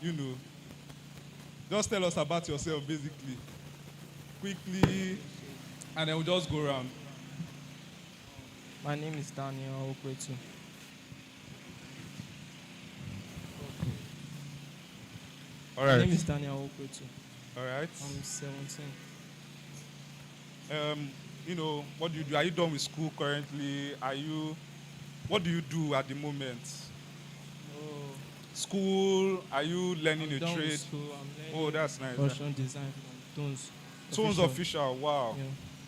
you know, just tell us about yourself, basically, quickly, and then we'll just go around. My name is Daniel Okwetu. All My right. name is Daniel Okwetu. All right. I'm 17. What do you do? Are you done with school currently? What do you do at the moment? Oh, School? Are you learning I'm a done with trade? school. I'm Oh, learning that's nice. fashion design from Tones Tones Official. official. Wow. Yeah.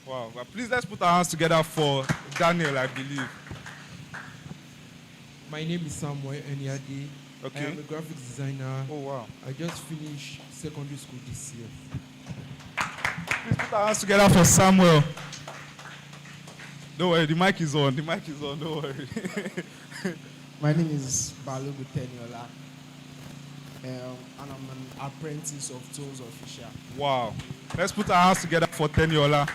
Wow. Well, please let's put our hands together for Daniel, I believe. My name is Samuel Enyadi. I Okay. am a graphics designer. Oh, wow. I just finished secondary school this year. Please put our hands together for Samuel. Don't worry, the mic is on. The mic is on. Don't worry. My name is Balogu Teniola, and I'm an apprentice of Tones Official. Wow. Let's put our hands together for Teniola.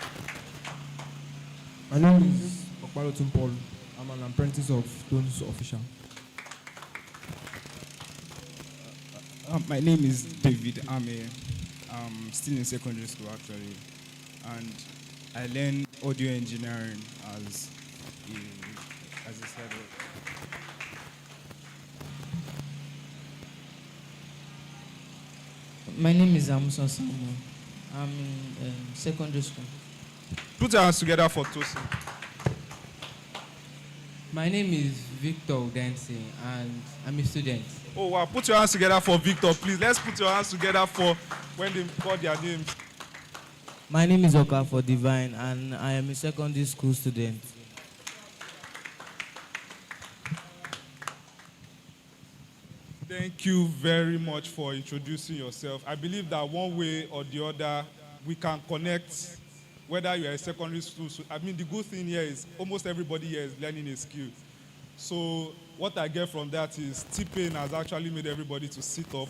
My name is Okpalotum Paul. I'm an apprentice of Tones Official. My name is David Ame. I'm still in secondary school actually, and I learn audio engineering as a side work. My name is Amusa Samuel. I'm in secondary school. Put your hands together for Tosin. My name is Victor Udensi, and I'm a student. Oh, wow. Put your hands together for Victor, please. Let's put your hands together for when they call their names. My name is Okafor Divine, and I am a secondary school student. Thank you very much for introducing yourself. I believe that one way or the other, we can connect, whether you're a secondary school. I mean, the good thing here is almost everybody here is learning a skill. So what I get from that is T-Pain has actually made everybody to sit up.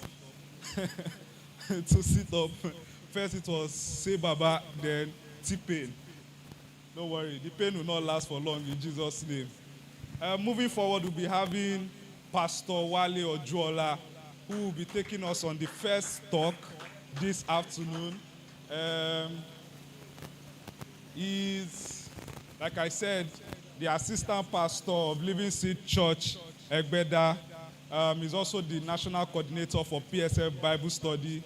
To sit up. First it was Say Baba, then T-Pain. Don't worry, the pain will not last for long in Jesus' name. Moving forward, we'll be having Pastor Wale Ojuola, who will be taking us on the first talk this afternoon. He's, like I said, the assistant pastor of Living Seed Church, Egbeda. He's also the national coordinator for PSF Bible Study,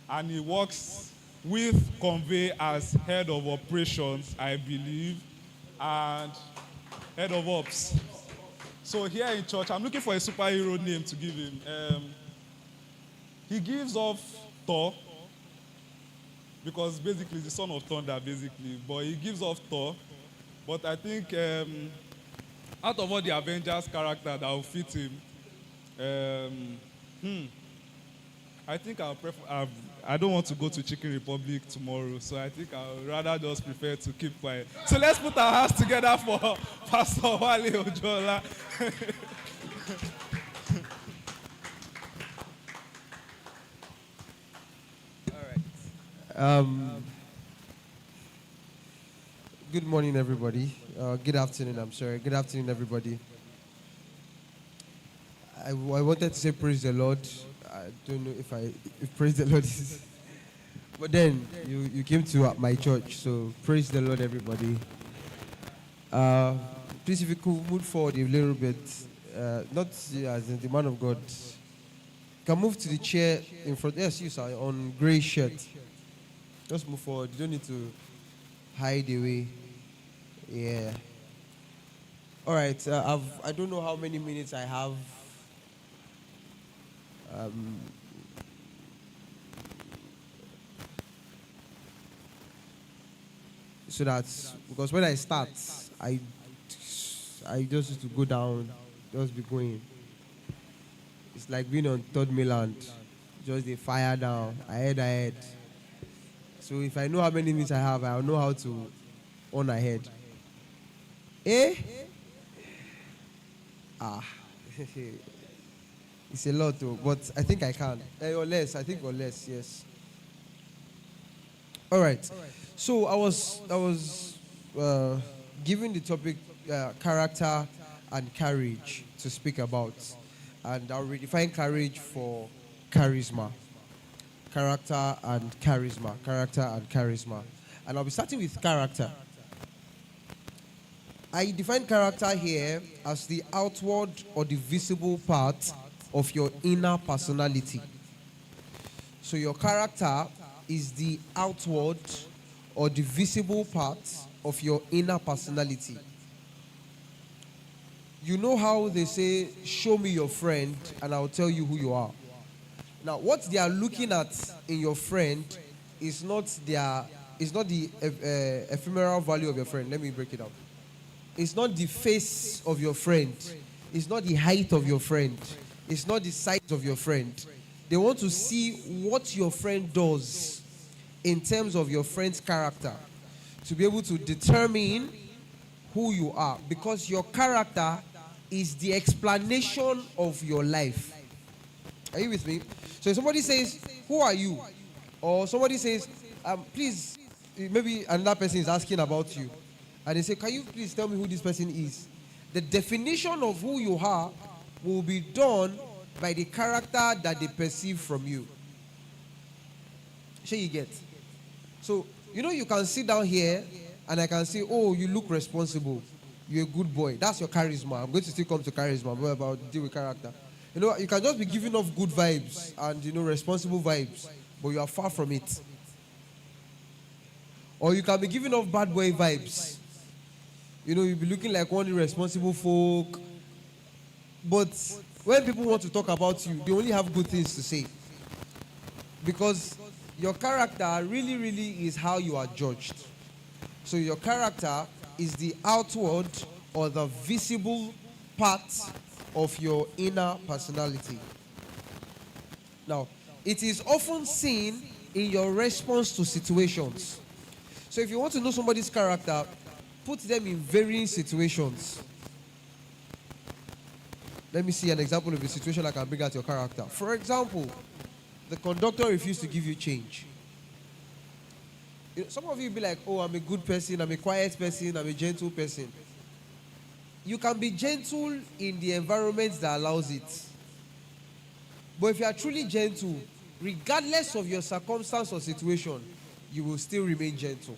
and he works with Convey as head of operations, I believe, and head of ops. So here in church, I'm looking for a superhero name to give him. He gives off Thor, because basically he's the son of thunder, basically. But he gives off Thor. But I think out of all the Avengers characters that will fit him, I think I don't want to go to Chicken Republic tomorrow, so I think I would rather just prefer to keep quiet. So let's put our hands together for Pastor Wale Ojuola. Good morning, everybody. Good afternoon, I'm sorry. Good afternoon, everybody. I wanted to say praise the Lord. I don't know if praise the Lord is... But then, you came to my church, so praise the Lord, everybody. Please, if you could move forward a little bit, not as in the man of God. Can move to the chair in front. Yes, you sir, on grey shirt. Just move forward. You don't need to hide away. Yeah. All right. I don't know how many minutes I have. So that's because when I start, I just used to go down, just be going. It's like being on third mainland, just the fire down, ahead. So if I know how many minutes I have, I'll know how to on ahead. Eh? Ah. It's a lot though, but I think I can. Or less, yes. All right. So I was given the topic character and courage to speak about, and I'll redefine courage for charisma. Character and charisma. Character and charisma. And I'll be starting with character. I define character here as the outward or the visible part of your inner personality. So your character is the outward or the visible part of your inner personality. You know how they say, show me your friend and I'll tell you who you are. Now, what they are looking at in your friend is not the ephemeral value of your friend. Let me break it down. It's not the face of your friend. It's not the height of your friend. It's not the size of your friend. They want to see what your friend does in terms of your friend's character to be able to determine who you are, because your character is the explanation of your life. Are you with me? So if somebody says, who are you? Or somebody says, please, maybe another person is asking about you. And they say, can you please tell me who this person is? The definition of who you are will be done by the character that they perceive from you. Sure you get? So, you can sit down here and I can say, oh, you look responsible. You're a good boy. That's your charisma. I'm going to still come to charisma. What about deal with character? You can just be giving off good vibes and, responsible vibes, but you are far from it. Or you can be giving off bad boy vibes. You'll be looking like one irresponsible folk. But when people want to talk about you, they only have good things to say. Because your character really, really is how you are judged. So your character is the outward or the visible part of your inner personality. Now, it is often seen in your response to situations. So if you want to know somebody's character, put them in varying situations. Let me see an example of a situation that can bring out your character. For example, the conductor refused to give you change. Some of you be like, oh, I'm a good person, I'm a quiet person, I'm a gentle person. You can be gentle in the environment that allows it. But if you are truly gentle, regardless of your circumstance or situation, you will still remain gentle.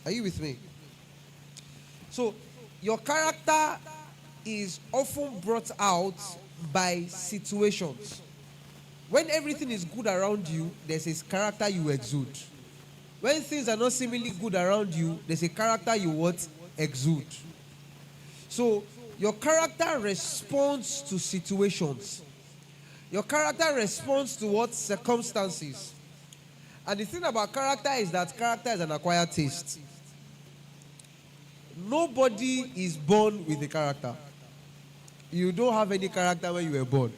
Are you with me? So, your character is often brought out by situations. When everything is good around you, there's a character you exude. When things are not seemingly good around you, there's a character you what? Exude. So, your character responds to situations. Your character responds to what? Circumstances. And the thing about character is that character is an acquired taste. Nobody is born with a character. You don't have any character when you were born.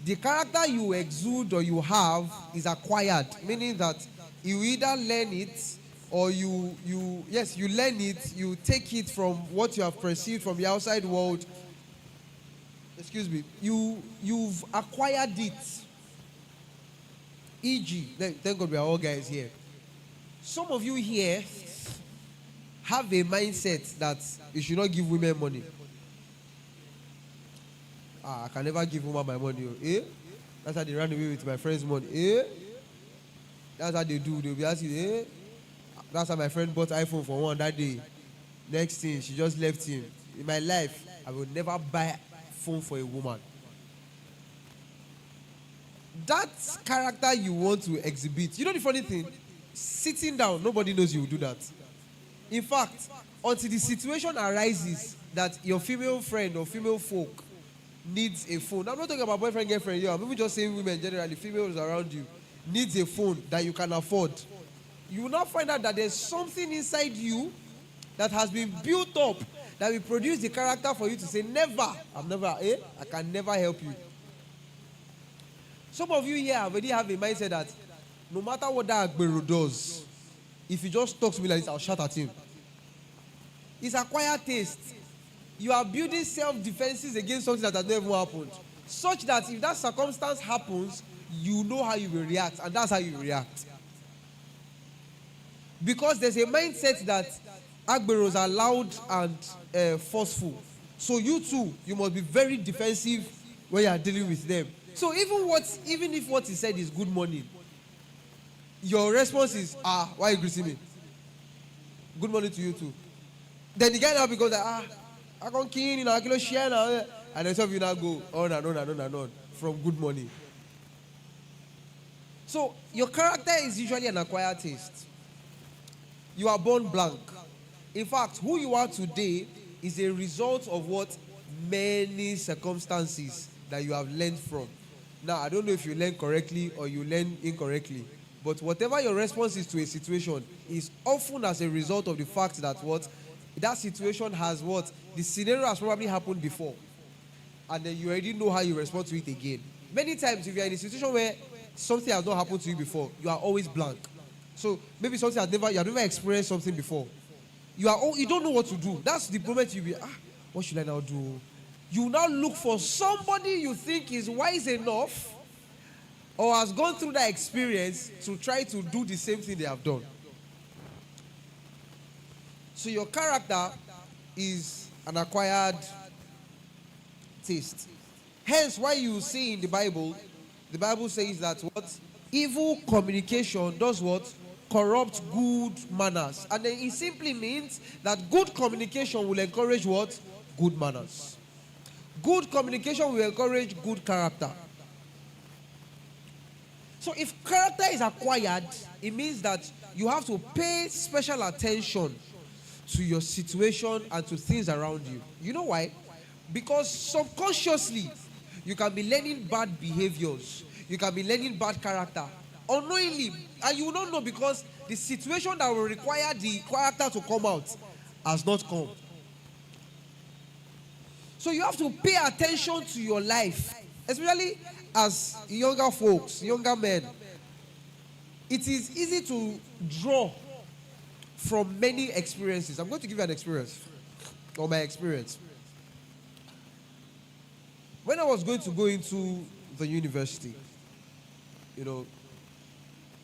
The character you exude or you have is acquired, meaning that you either learn it or you learn it, you take it from what you have perceived from the outside world. Excuse me. You've acquired it. E.g., thank God we are all guys here. Some of you here have a mindset that you should not give women money. I can never give woman my money. Eh? That's how they run away with my friend's money. Eh? That's how they do. They'll be asking, eh? That's how my friend bought iPhone for one that day. Next thing, she just left him. In my life, I will never buy phone for a woman. That character you want to exhibit. You know the funny thing? Sitting down, nobody knows you will do that. In fact, until the situation arises that your female friend or female folk needs a phone. I'm not talking about boyfriend, girlfriend. I'm even just saying women generally, females around you, needs a phone that you can afford. You will now find out that there's something inside you that has been built up that will produce the character for you to say, I can never help you. Some of you here already have a mindset that no matter what that Agbero does, if he just talks to me like this, I'll shout at him. It's acquired taste. You are building self-defenses against something that has never happened. Such that if that circumstance happens, you know how you will react, and that's how you react. Because there's a mindset that Agberos are loud and forceful. So you too, you must be very defensive when you are dealing with them. So even if what he said is good morning, your response is, why are you greeting me? Good morning to you too. Then the guy now becomes like, I can't kill you know, I can't share now. And then some of you now go on and on and on and on from good morning. So your character is usually an acquired taste. You are born blank. In fact, who you are today is a result of what many circumstances that you have learned from. Now, I don't know if you learn correctly or you learn incorrectly, but whatever your response is to a situation is often as a result of the fact that what that situation has what the scenario has probably happened before, and then you already know how you respond to it again. Many times, if you are in a situation where something has not happened to you before, you are always blank. So maybe something you have never experienced something before. You don't know what to do. That's the moment you be what should I now do? You now look for somebody you think is wise enough or has gone through that experience to try to do the same thing they have done. So your character is an acquired taste. Hence why you see in the Bible says that what evil communication does what corrupt good manners. And then it simply means that good communication will encourage what? Good manners. Good communication will encourage good character. So if character is acquired, it means that you have to pay special attention to your situation and to things around you. You know why? Because subconsciously, you can be learning bad behaviors. You can be learning bad character. Unknowingly, and you will not know because the situation that will require the character to come out has not come. So you have to pay attention to your life, especially as younger folks, younger men. It is easy to draw from many experiences. I'm going to give you an experience, or my experience. When I was going to go into the university,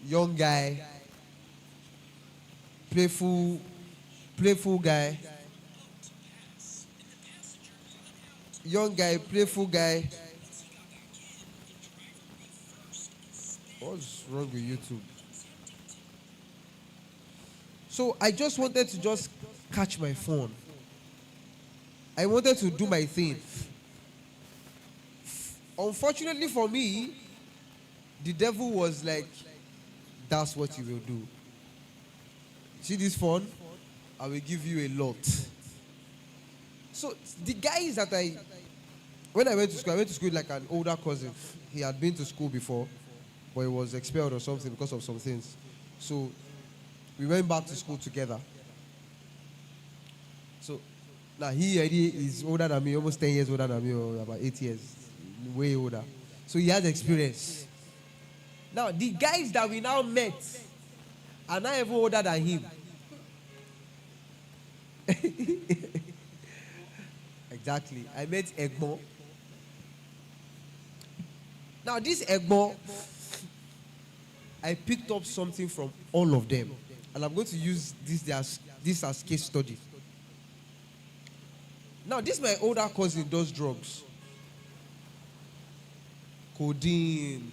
young guy, playful guy, young guy, playful guy. What's wrong with YouTube? So I just wanted to catch my phone. I wanted to do my thing. Unfortunately for me, the devil was like, that's what you will do. See this phone? I will give you a lot. So the guys that when I went to school with like an older cousin. He had been to school before, but he was expelled or something because of some things. So we went back to school together. So now he already is older than me, almost 10 years older than me, or about 8 years, way older. So he has experience. Now the guys that we now met are now even older than him. Exactly. I met Egbo. Now this Egbo, I picked up something from all of them. And I'm going to use this as case study. Now this my older cousin does drugs. Codeine,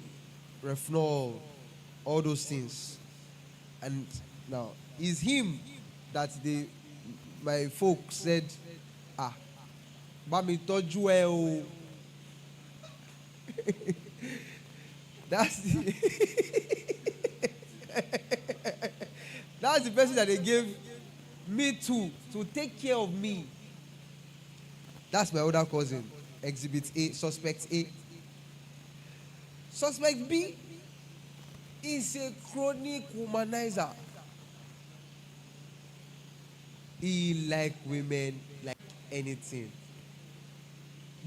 Refnol, all those things. And now it's him that my folks said, Bami toju e o. That's the person that they gave me to take care of me. That's my older cousin. Exhibit A, suspect A. Suspect B is a chronic womanizer. He like women like anything.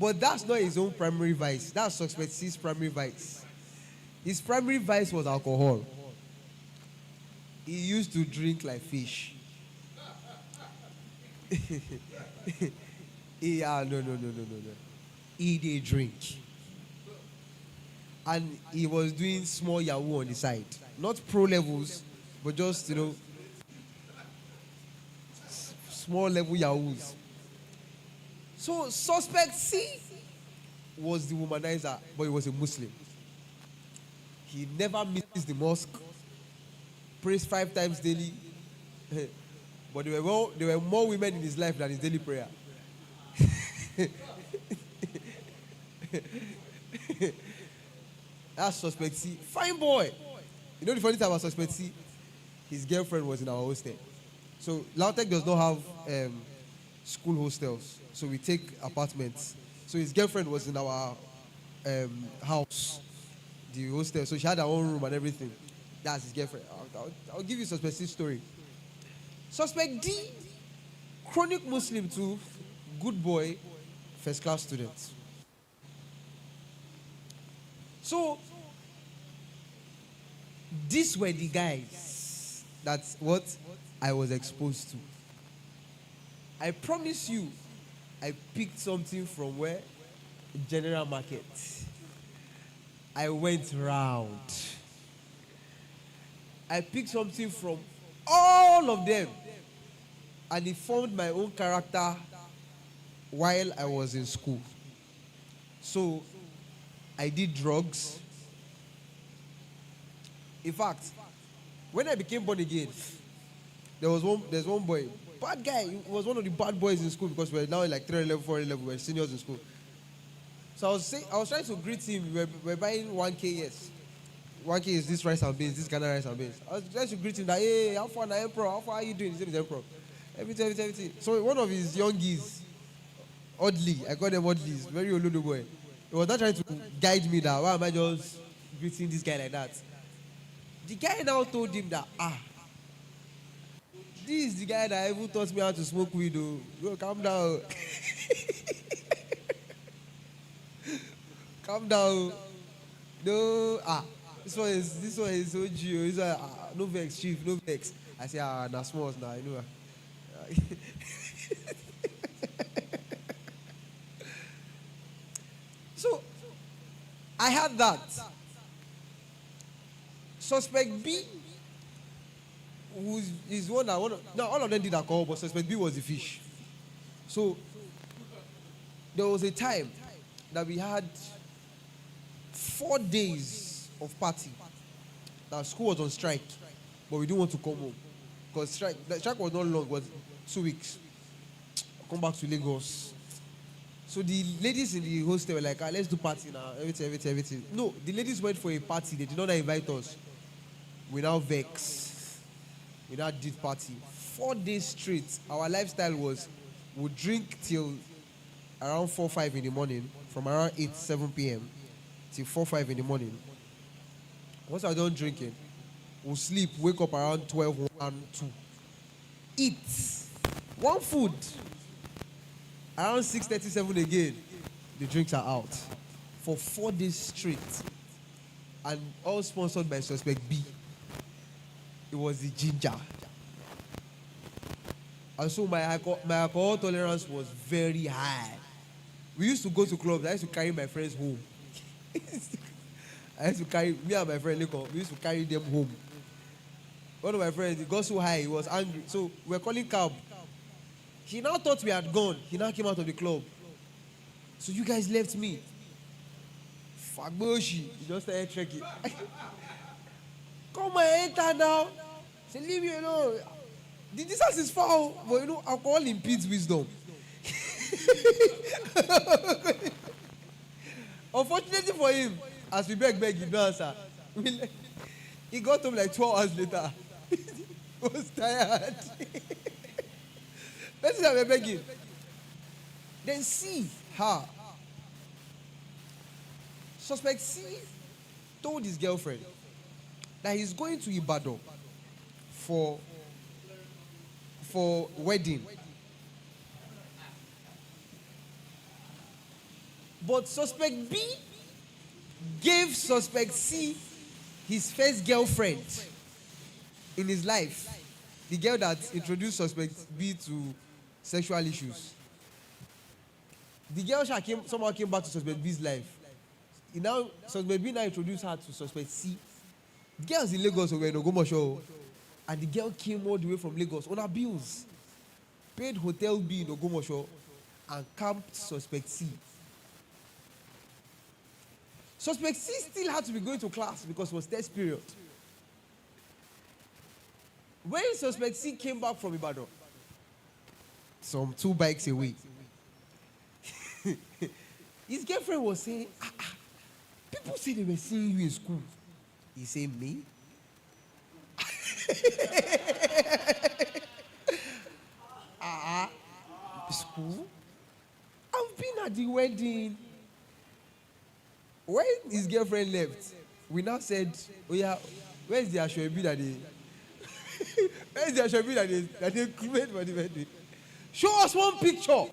But that's not his own primary vice. That's suspect C's primary vice. His primary vice was alcohol. He used to drink like fish. No. He did drink. And he was doing small Yahoo on the side. Not pro levels, but just, small level Yahoos. So suspect C was the womanizer, but he was a Muslim. He never misses the mosque, prays 5 times daily. But there were more women in his life than his daily prayer. That's Suspect C. Fine boy. You know the funny thing about Suspect C? His girlfriend was in our hostel. So Lautech does not have school hostels. So we take apartments. So his girlfriend was in our house, the hostel. So she had her own room and everything. That's his girlfriend. I'll give you Suspect C's story. Suspect D, chronic Muslim too, good boy, first class student. So these were the guys that's what I was exposed to. I promise you, I picked something from where? General market. I went round. I picked something from all of them. And it formed my own character while I was in school. So I did drugs. In fact, when I became born again, there's one boy, bad guy. He was one of the bad boys in school because we're now like 3 level, 4 level, we're seniors in school. So I was trying to greet him. We're buying 1K, yes. 1K is this rice and beans, this Ghana rice and beans. I was trying to greet him that, hey, how far now, Emperor? How far are you doing? His name is Emperor. Everything. So one of his youngies, Oddly, I call them Oddlies, very Olodo boy. He was not trying to guide me that, why am I just greeting this guy like that? The guy now told him that, this is the guy that even taught me how to smoke weed, though. Bro, calm down. Calm down. No, this one is OG. This one, no vex, chief, no vex. I say, na small now, you know. So, I had that. Suspect B, is one that no, all of them did alcohol, but suspect B was the fish. So, there was a time that we had 4 days of party. Now, school was on strike, but we didn't want to come home. Because the strike was not long, it was 2 weeks. Come back to Lagos. So the ladies in the hostel were like, let's do party now, everything. No, the ladies went for a party, they did not invite us. We now vex. We now did party. 4 days straight, our lifestyle was, we drink till around 4, 5 in the morning, from around 8, 7 p.m. till 4, 5 in the morning. Once we're done drinking, we'll sleep, wake up around 12, 1, 2. Eat. One food. Around 6:30, 7 again, the drinks are out. For 4 days straight. And all sponsored by Suspect B. It was the ginger. And so my alcohol tolerance was very high. We used to go to clubs. I used to carry my friends home. Me and my friend Nico, we used to carry them home. One of my friends, he got so high, he was angry. So we were calling cab. He now thought we had gone. He now came out of the club. So you guys left me. Fagboshi. He just started trekking. Come and enter now. Say, leave me alone. The distance is far, but you know, alcohol impedes wisdom. Unfortunately for him, as we beg, he didn't answer. He got home like 2 hours later. He was tired. Let's see how we're begging. Then C, her. Suspect C told his girlfriend that he's going to Ibadan for wedding. But Suspect B gave Suspect C his first girlfriend in his life. The girl that introduced Suspect B to sexual issues. The girl somehow came back to Suspect B's life. Suspect B now introduced her to Suspect C. The girls in Lagos were in Ogomosho. And the girl came all the way from Lagos on her bills. Paid hotel bill in Ogomosho and camped Suspect C. Suspect C still had to be going to class because it was test period. When suspect C came back from Ibadan, some 2 bikes away, his girlfriend was saying, people say they were seeing you in school. He said, me? School? I've been at the wedding. When his girlfriend left, we now said, oh yeah, where's the Ashwebi that they where's the Ashwebi that they made for the wedding? Show us one picture.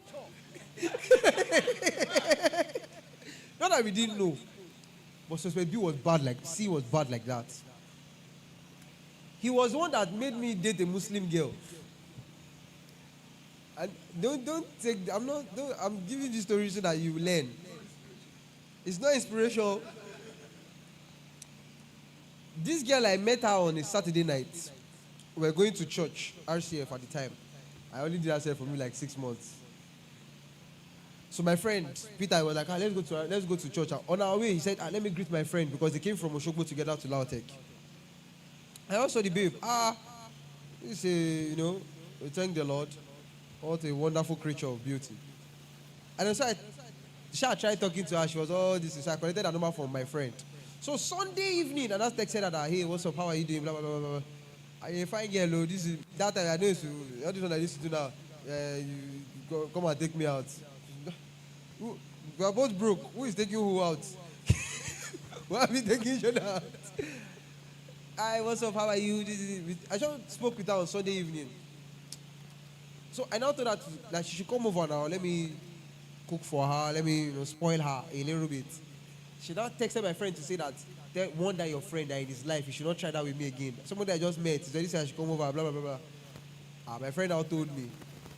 Not that we didn't know. But suspect B was bad like C was bad like that. He was one that made me date a Muslim girl. And don't take I'm giving this story so that you learn. It's not inspirational. This girl, I met her on a Saturday night. We were going to church, RCF at the time. I only did RCF for me like 6 months. So my friend Peter was like, let's go to church. On our way, he said, let me greet my friend because they came from Oshogbo together to Lautech. I also the babe. This is we thank the Lord. What a wonderful creature of beauty. And so I tried talking to her. She was all this. So I collected a number from my friend. So Sunday evening, and I texted her, hey, what's up? How are you doing? Blah blah blah blah. I fine girl. This is that time I know you. All this one I used to do now. You come and take me out. We are both broke. Who is taking who out? Why are we taking each other out? Hi, what's up? How are you? I just spoke with her on Sunday evening. So I now told her that she should come over now. Let me cook for her. Let me spoil her a little bit. She now texted my friend to say that one that your friend that in his life, he should not try that with me again. Somebody I just met, so this I should come over, blah, blah, blah, blah. My friend now told me.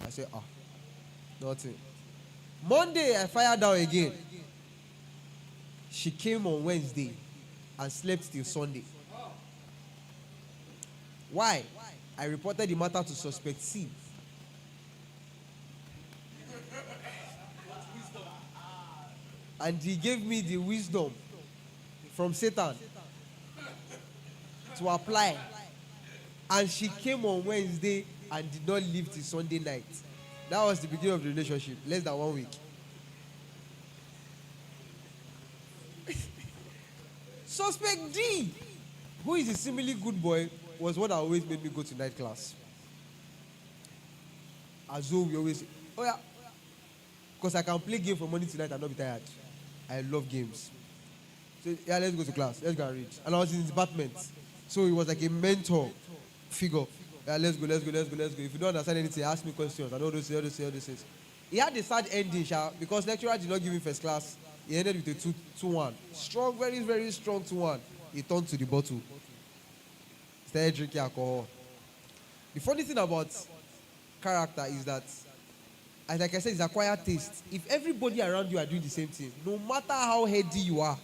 I said, nothing. Monday, I fired her again. She came on Wednesday and slept till Sunday. Why? I reported the matter to suspect C. And he gave me the wisdom from Satan to apply. And she came on Wednesday and did not leave till Sunday night. That was the beginning of the relationship, less than 1 week. Suspect D, who is a seemingly good boy, was what always made me go to night class. As though we always say, oh yeah, because I can play game from morning to night and not be tired. I love games. So yeah, let's go to class. Let's go and read. And I was in his department. So he was like a mentor figure. Yeah, let's go. If you don't understand anything, ask me questions. And all those things. He had a sad ending, because lecturer did not give him first class. He ended with a 2-1. Strong, very, very strong 2-1. He turned to the bottle. Started drinking alcohol. The funny thing about character is that, like I said, it's acquired taste. If everybody around you are doing the same thing, no matter how heady you are.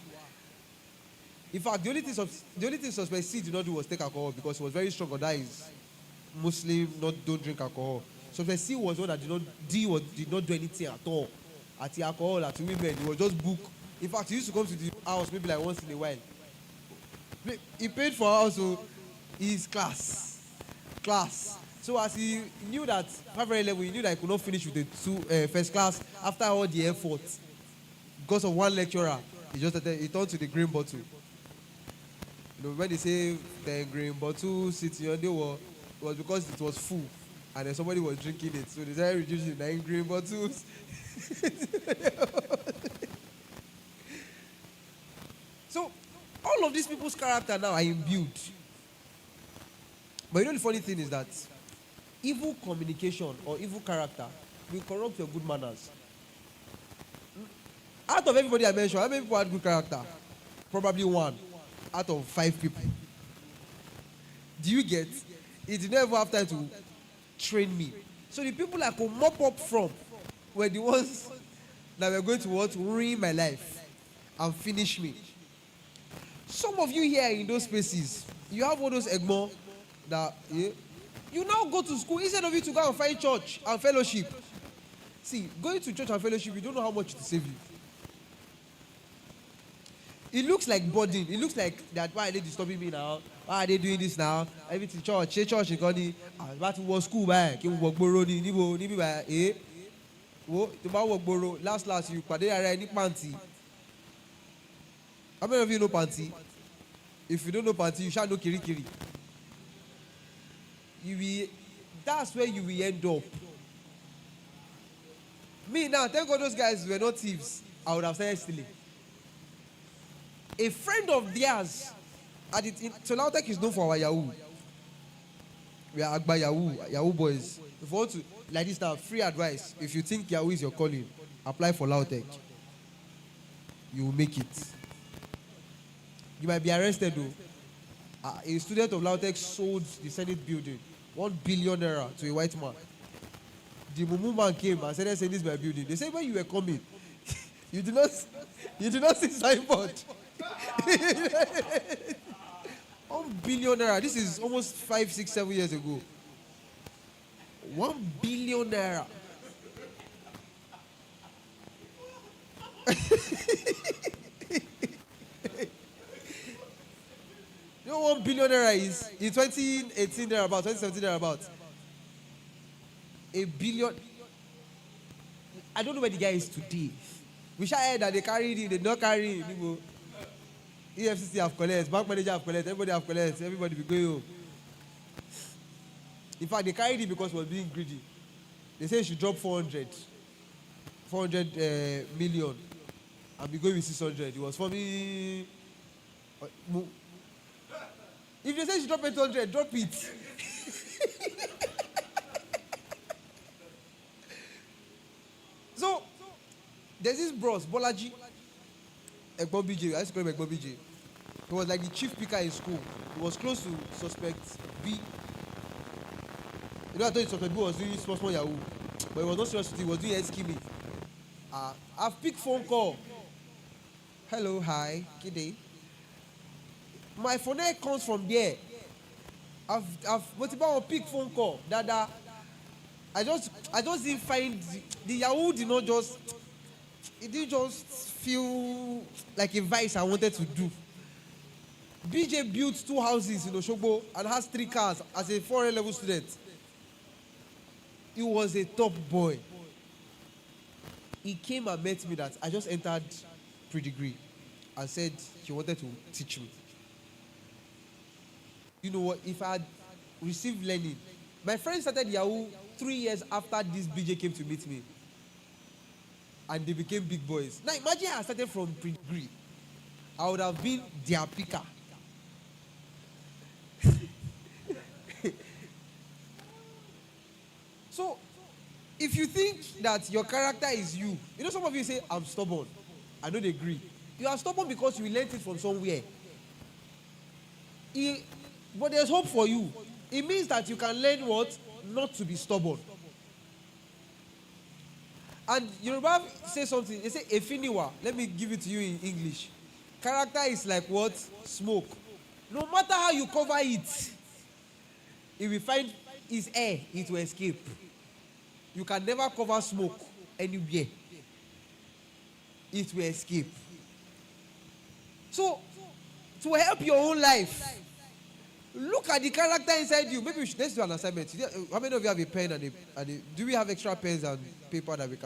In fact, the only thing suspect C did not do was take alcohol because he was very strong on that is Muslim, don't drink alcohol. Suspect C was one that did not do anything at all. At the alcohol, at the women, he was just book. In fact, he used to come to the house maybe like once in a while. He paid for house, so his class. So as he knew that 500 level, he knew that he could not finish with the first class after all the effort. Because of one lecturer, he turned to the green bottle. When they say the green bottle sitting on the wall, it was because it was full and then somebody was drinking it. So they started reducing 9 green bottles. So all of these people's character now are imbued. But the funny thing is that evil communication or evil character will corrupt your good manners. Out of everybody I mentioned, how many people had good character? Probably 1 out of 5 people. Do you get? It did not ever have time to train me. So the people I could mop up from were the ones that were going to ruin my life and finish me. Some of you here in those spaces, you have all those egmo that you now go to school instead of you to go and find church and fellowship. See, going to church and fellowship, you don't know how much it will save you. It looks like burden. It looks like that. Why are they disturbing me now? Why are they doing this now? Everything church, church, nǹkan ni. Àbá ti wọ school báyìí kí n wọ gbòòrò ni níbi báyìí. Wo tó bá wọ gbòòrò last you pàdé ara ẹ ní pàǹtí. How many of you know panty? If you don't know panty, you shall know kirikiri. That's where you will end up. Me now, thank God those guys were not thieves. I would have started stealing. A friend of theirs, so Lautech is known for our Yahoo. We are Agba Yahoo boys. If you want to, like this now, free advice. If you think Yahoo is your calling, apply for Lautech. You will make it. You might be arrested though. A student of Lautech sold the Senate building, 1 billion naira to a white man. The Mumu man came and said, "This is my building." They said, when you were coming, you did not see signboard. 1 billion naira. This is almost 5, 6, 7 years ago. 1 billion naira. You know what 1 billion naira is? In 2018 thereabout, 2017 thereabout. 1 billion. I don't know where the guy is today. We shall hear that they carried him, they not carry him. EFCC have collected, bank manager have collected, everybody have collected, everybody be going home. In fact, they carried him because he was being greedy. They say he should drop 400 million and be going with 600. It was for me. If they say you should drop 800, drop it. So, there's this bros, Bolaji, Ekbo BJ. I used to call him Ekbo BJ. He was like the chief picker in school. He was close to suspect B. You know, I told you suspect B was doing small Yahoo. But he was not serious with it. He was doing scheming. I've picked phone call. Hello, hi, Kide. My phone comes from there. I've pick phone call. Dada. I just didn't find the Yahoo did not just. It didn't just feel like a vice I wanted to do. BJ built 2 houses in Oshogbo and has 3 cars as a foreign level student. He was a top boy. He came and met me that I just entered pre-degree and said he wanted to teach me. You know what? If I had received learning, my friend started Yahoo 3 years after this BJ came to meet me. And they became big boys. Now imagine I started from pre-degree. I would have been their picker. So, if you think that your character is you, you know some of you say, I'm stubborn. I don't agree. You are stubborn because you learned it from somewhere. But there's hope for you. It means that you can learn what? Not to be stubborn. And Yoruba say something. They say, Efiniwa. Let me give it to you in English. Character is like what? Smoke. No matter how you cover it, if you find its air, it will escape. You can never cover smoke anywhere. It will escape. So, to help your own life, look at the character inside you. Maybe let's do an assignment. How many of you have a pen and a do we have extra pens and paper that we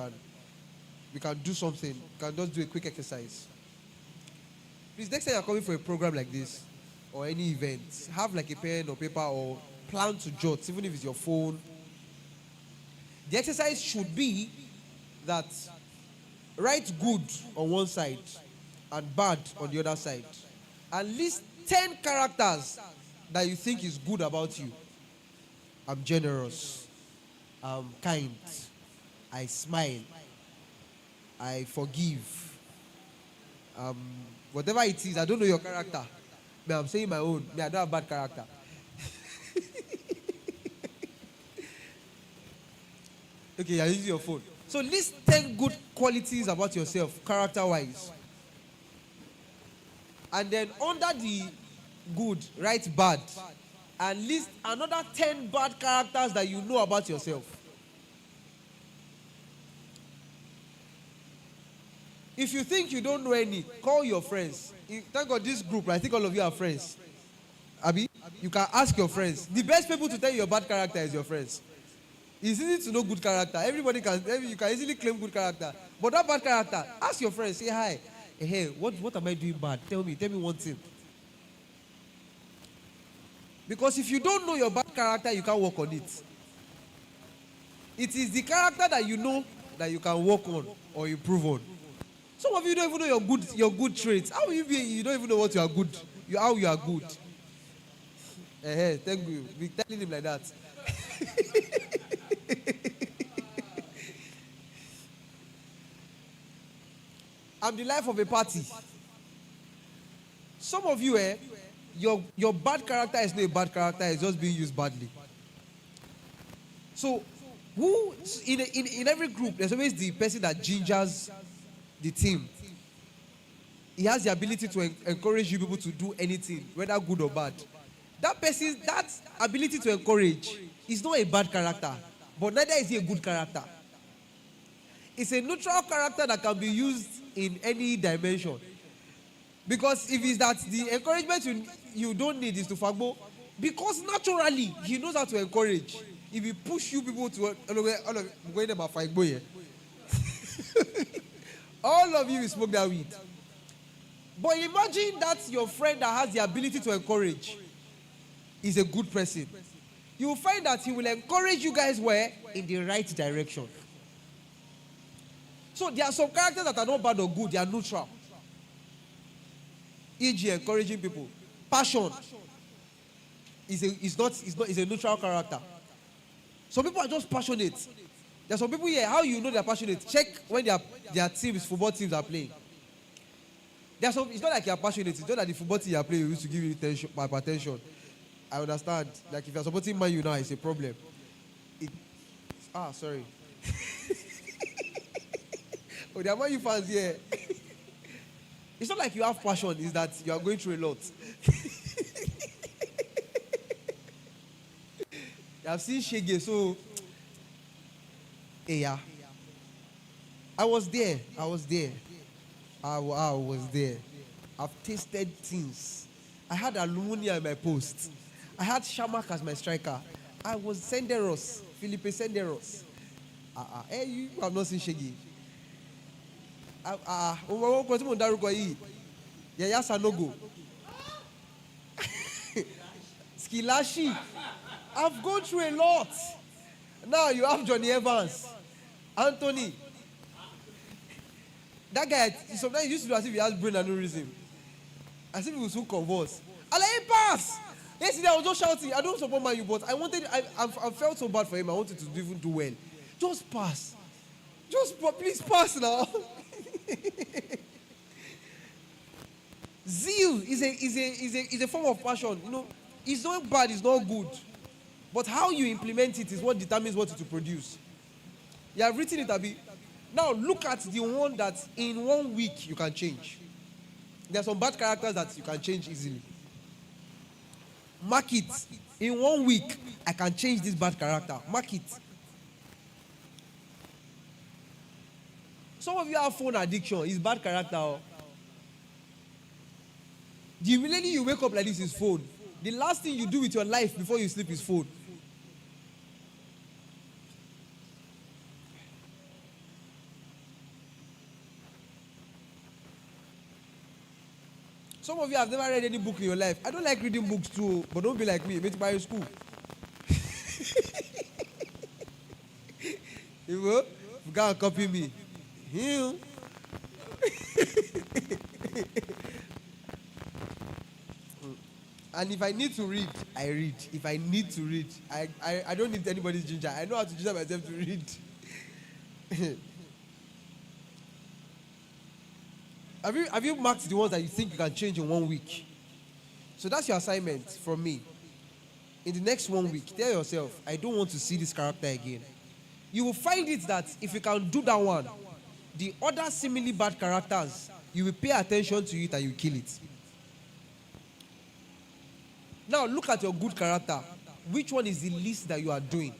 can do something? We can just do a quick exercise. Please, next time you're coming for a program like this or any event, have like a pen or paper or plan to jot, even if it's your phone. The exercise should be that write good on one side and bad on the other side. And list 10 characters that you think is good about you. I'm generous. I'm kind. I smile. I forgive. Whatever it is, I don't know your character. But I'm saying my own. I don't have bad character. Okay, you're using your phone. So list 10 good qualities about yourself, character-wise. And then under the good, write bad. And list another 10 bad characters that you know about yourself. If you think you don't know any, call your friends. Thank God this group, I think all of you are friends. Abi, you can ask your friends. The best people to tell you your bad character is your friends. It's easy to know good character. You can easily claim good character. But that bad character, ask your friends, say hi. Hey, what am I doing bad? Tell me one thing. Because if you don't know your bad character, you can't work on it. It is the character that you know that you can work on or improve on. Some of you don't even know your good traits. How will you be? You don't even know what you are good. How you are good. Thank you. Be telling him like that. I'm the life of a party. Some of you, your bad character is not a bad character, it's just being used badly. So, who in every group, there's always the person that gingers the team. He has the ability to encourage you people to do anything, whether good or bad. That ability to encourage is not a bad character, but neither is he a good character. It's a neutral character that can be used in any dimension. Because if it's that the encouragement you don't need is to fagbo, because naturally he knows how to encourage. If he push you people to all of you will smoke that weed. But imagine that your friend that has the ability to encourage is a good person. You will find that he will encourage you guys in the right direction. So there are some characters that are not bad or good, they are neutral. E.g., encouraging people. Passion is a neutral character. Some people are just passionate. There are some people here, how you know they are passionate? Check when their teams, football teams are playing. It's not like you are passionate, it's not that the football team you are playing used to give you hypertension. I understand. Like if you are supporting Man U now, it's a problem. Sorry. Oh, there are Man U fans here. It's not like you have passion, it's that you are going through a lot. You have seen Shege, so yeah. I was there. I was there. I've tasted things. I had Alumunia in my post. I had Shamak as my striker. I was Senderos, Felipe Senderos. You have not seen Shege. Yaya Sanogo. Skilashi. I've gone through a lot. Now you have Johnny Evans, Anthony. That guy, sometimes he used to do as if he has brain aneurysm. As if he was so convulsed. I let him pass. Yesterday I was just shouting. I don't support Man U, but I felt so bad for him. I wanted to even do well. Just pass. Please pass now. Zeal is a form of passion. You know, it's not bad, it's not good. But how you implement it is what determines what it will produce. You have written it, Abi. Now look at the one that in 1 week you can change. There are some bad characters that you can change easily. Mark it. In 1 week, I can change this bad character. Mark it. Some of you have phone addiction. It's bad character. The immediately you wake up like this is phone. The last thing you do with your life before you sleep is phone. Some of you have never read any book in your life. I don't like reading books too, but don't be like me. Meet by school. You can't copy me. You. And if I need to read, I read. If I need to read, I don't need anybody's ginger. I know how to ginger myself to read. Have you marked the ones that you think you can change in 1 week? So that's your assignment from me. In the next 1 week, tell yourself, I don't want to see this character again. You will find it that if you can do that one, the other similarly bad characters, you will pay attention to it and you kill it. Now look at your good character. Which one is the least that you are doing?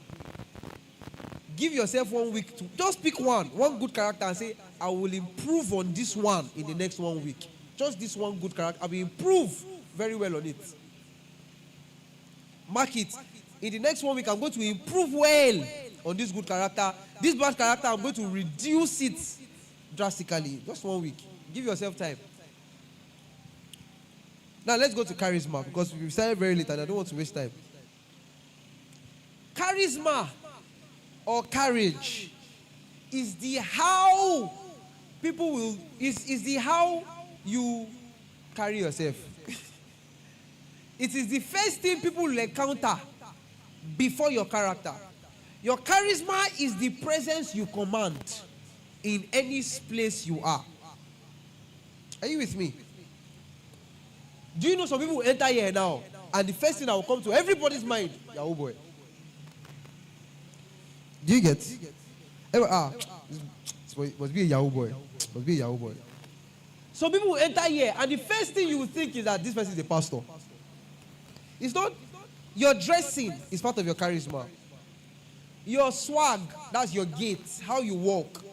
Give yourself 1 week to just pick one good character and say, I will improve on this one in the next 1 week. Just this one good character, I will improve very well on it. Mark it. In the next 1 week, I'm going to improve well on this good character. This bad character, I'm going to reduce it drastically. Just 1 week. Give yourself time. Now let's go to charisma, because we started very late and I don't want to waste time. Charisma or courage is the how people will is the how you carry yourself. It is the first thing people will encounter before your character. Your charisma is the presence you command in any place you are. Are you with me? Do you know some people will enter here now and the first thing that will come to everybody's mind, Yahoo boy? Do you get? It must be a Yahoo boy. Must be a Yahoo boy. Some people will enter here and the first thing you will think is that this person is a pastor. It's not. Your dressing is part of your charisma. Your swag, that's your gait, how you walk.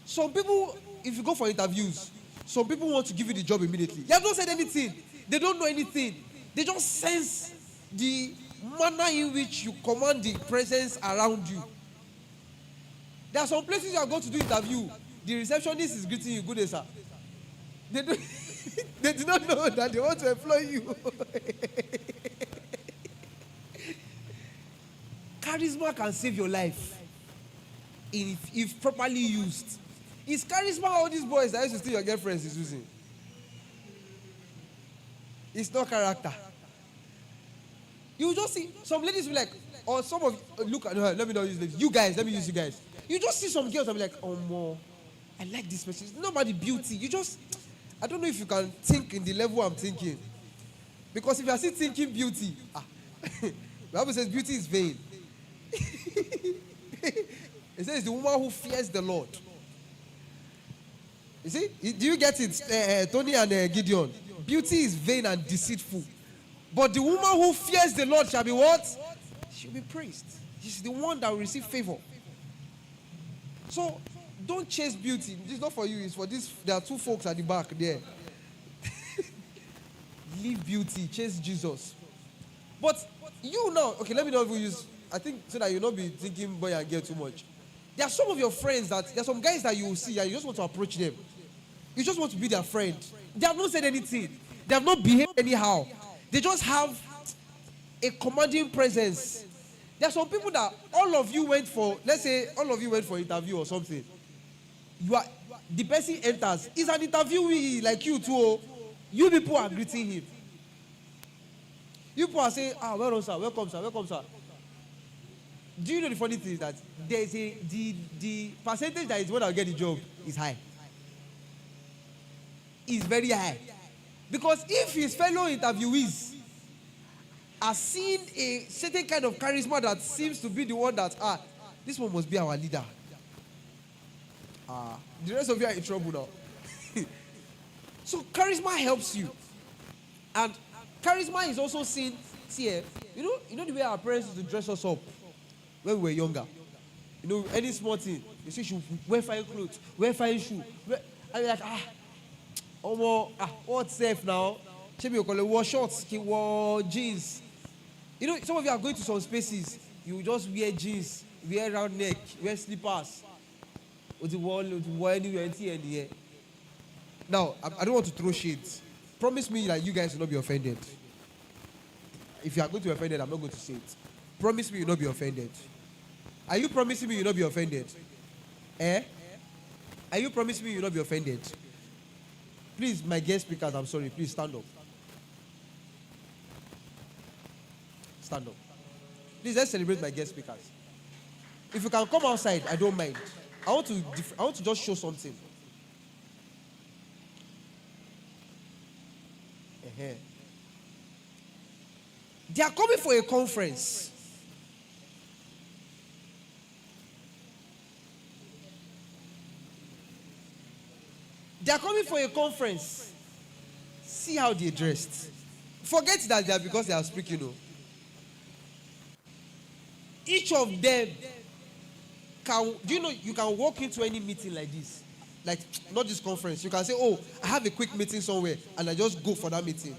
Some people, if you go for interviews, some people want to give you the job immediately. You have not said anything. They don't know anything. They just sense the manner in which you command the presence around you. There are some places you are going to do interview. The receptionist is greeting you, good day, sir. They do not know that they want to employ you. Charisma can save your life if properly used. Is charisma all these boys that used to steal your girlfriends is using? It's not character. You just see some ladies be like, or some of look at her. Let me not use ladies. You guys, let me use you guys. You just see some girls and be like, oh more, I like this person. It's not about the beauty. You just, I don't know if you can think in the level I'm thinking, because if you are still thinking beauty, the Bible says beauty is vain. It says the woman who fears the Lord. You see, do you get it, Tony and Gideon? Beauty is vain and deceitful, but the woman who fears the Lord shall be what? She'll be praised. She's the one that will receive favor. So don't chase beauty. This is not for you. It's for this. There are two folks at the back there. Leave beauty. Chase Jesus. But you now, okay, let me not even use, I think, so that you'll not be thinking boy and girl too much. There are some of your friends there are some guys that you will see and you just want to approach them. You just want to be their friend. They have not said anything. They have not behaved anyhow. They just have a commanding presence. There are some people that all of you went for, let's say all of you went for interview or something. The person enters. He's an interviewee like you too. You people are greeting him. You people are saying, well done, sir, welcome, sir, welcome, sir. Do you know the funny thing is that there's the percentage that is when I'll get the job is high. Is very high. Because if his fellow interviewees are seeing a certain kind of charisma that seems to be the one that, this one must be our leader. The rest of you are in trouble now. So charisma helps you. And charisma is also seen, see, you know the way our parents used to dress us up when we were younger. You know, any small thing, you see, she wear fine clothes, wear fine shoes. And you're like, what's safe now? She be call it wear shorts, wear jeans. You know, some of you are going to some spaces, you just wear jeans, wear round neck, wear slippers. Or the wall, anywhere, anywhere. Now, I don't want to throw shades. Promise me that you guys will not be offended. If you are going to be offended, I'm not going to say it. Promise me you'll not be offended. Are you promising me you'll not be offended? Are you promising me you'll not be offended? Please, my guest speakers, I'm sorry, please stand up. Stand up. Please, let's celebrate my guest speakers. If you can come outside, I don't mind. I want to just show something. They are coming for a conference. They are coming for a conference. See how they dressed. Forget that they are because they are speaking. Each of them do you know you can walk into any meeting like this? Like, not this conference. You can say, oh, I have a quick meeting somewhere, and I just go for that meeting.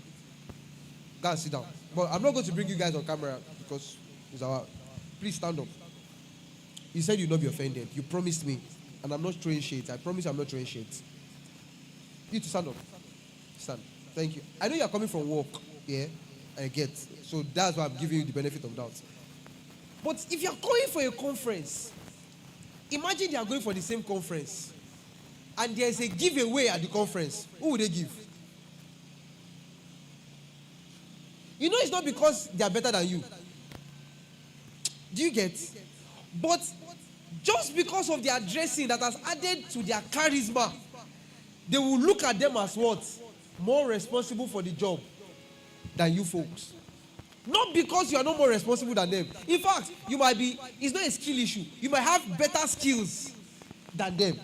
Go and sit down. But I'm not going to bring you guys on camera because it's our. Please stand up. You said you'll not be offended. You promised me. And I'm not throwing shades. I promise I'm not throwing shades. You to stand up. Stand. Thank you. I know you're coming from work. Yeah, I get. So that's why I'm giving you the benefit of doubt. But if you're going for a conference, imagine they are going for the same conference. And there's a giveaway at the conference. Who would they give? You know it's not because they are better than you. Do you get? But just because of their dressing that has added to their charisma, they will look at them as what? More responsible for the job than you folks. Not because you are not more responsible than them. In fact, you might be, it's not a skill issue. You might have better skills than them.